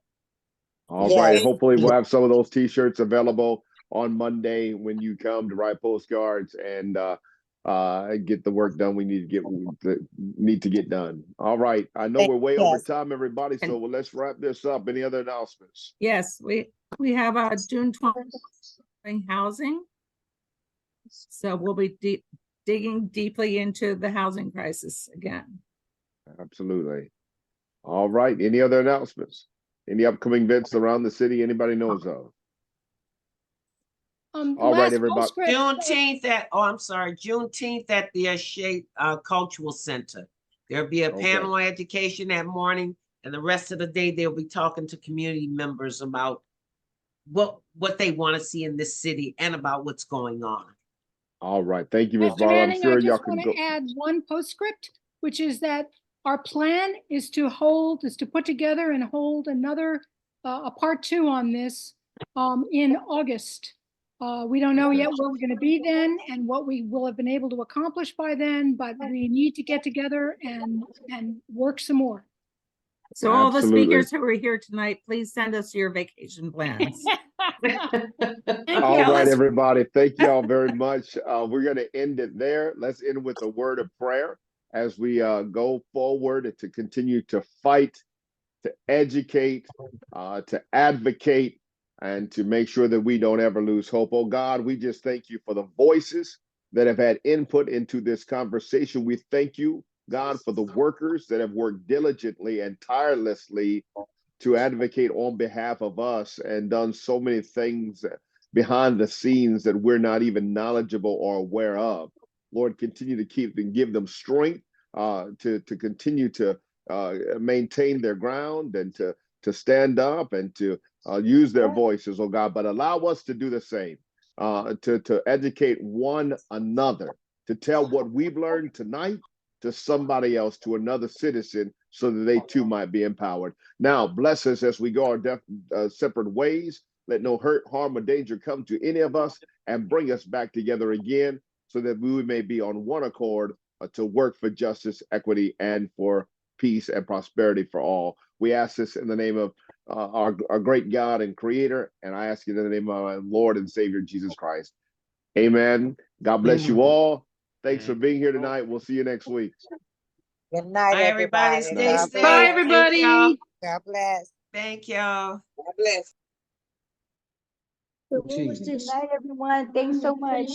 All right. Hopefully we'll have some of those t-shirts available on Monday when you come to write postcards and get the work done we need to get done. All right. I know we're way over time, everybody. So let's wrap this up. Any other announcements? Yes, we have June 20th housing. So we'll be digging deeply into the housing crisis again. Absolutely. All right. Any other announcements? Any upcoming events around the city anybody knows of? All right, everybody. Juneteenth at the Shea Cultural Center. There'll be a panel on education that morning, and the rest of the day they'll be talking to community members about what they want to see in this city and about what's going on. All right. Thank you, Ms. Mr. Barlow. I'm Manning, sure I y'all just can want go. to add one postscript, which is that our plan is to put together and hold another, a part 2 on this in August. We don't know yet where we're going to be then and what we will have been able to accomplish by then, but we need to get together and work some more. So all the speakers who are here tonight, please send us your vacation plans. All right, everybody. Thank you all very much. We're going to end it there. Let's end with a word of prayer as we go forward to continue to fight, to educate, to advocate, and to make sure that we don't ever lose hope. Oh God, we just thank you for the voices that have had input into this conversation. We thank you, God, for the workers that have worked diligently and tirelessly to advocate on behalf of us and done so many things behind the scenes that we're not even knowledgeable or aware of. Lord, continue to keep and give them strength to continue to maintain their ground and to stand up and to use their voices, oh God, but allow us to do the same, to educate one another, to tell what we've learned tonight to somebody else, to another citizen, so that they too might be empowered. Now, bless us as we go our separate ways. Let no hurt, harm, or danger come to any of us, and bring us back together again so that we may be on one accord to work for justice, equity, and for peace and prosperity for all. We ask this in the name of our great God and Creator, and I ask you in the name of our Lord and Savior, Jesus Christ. Amen. God bless you all. Thanks for being here tonight. We'll see you next week. Good night, Bye, everybody. Stay safe. Bye, everybody. God bless. Thank y'all. God bless. Good night, everyone. Thanks so much.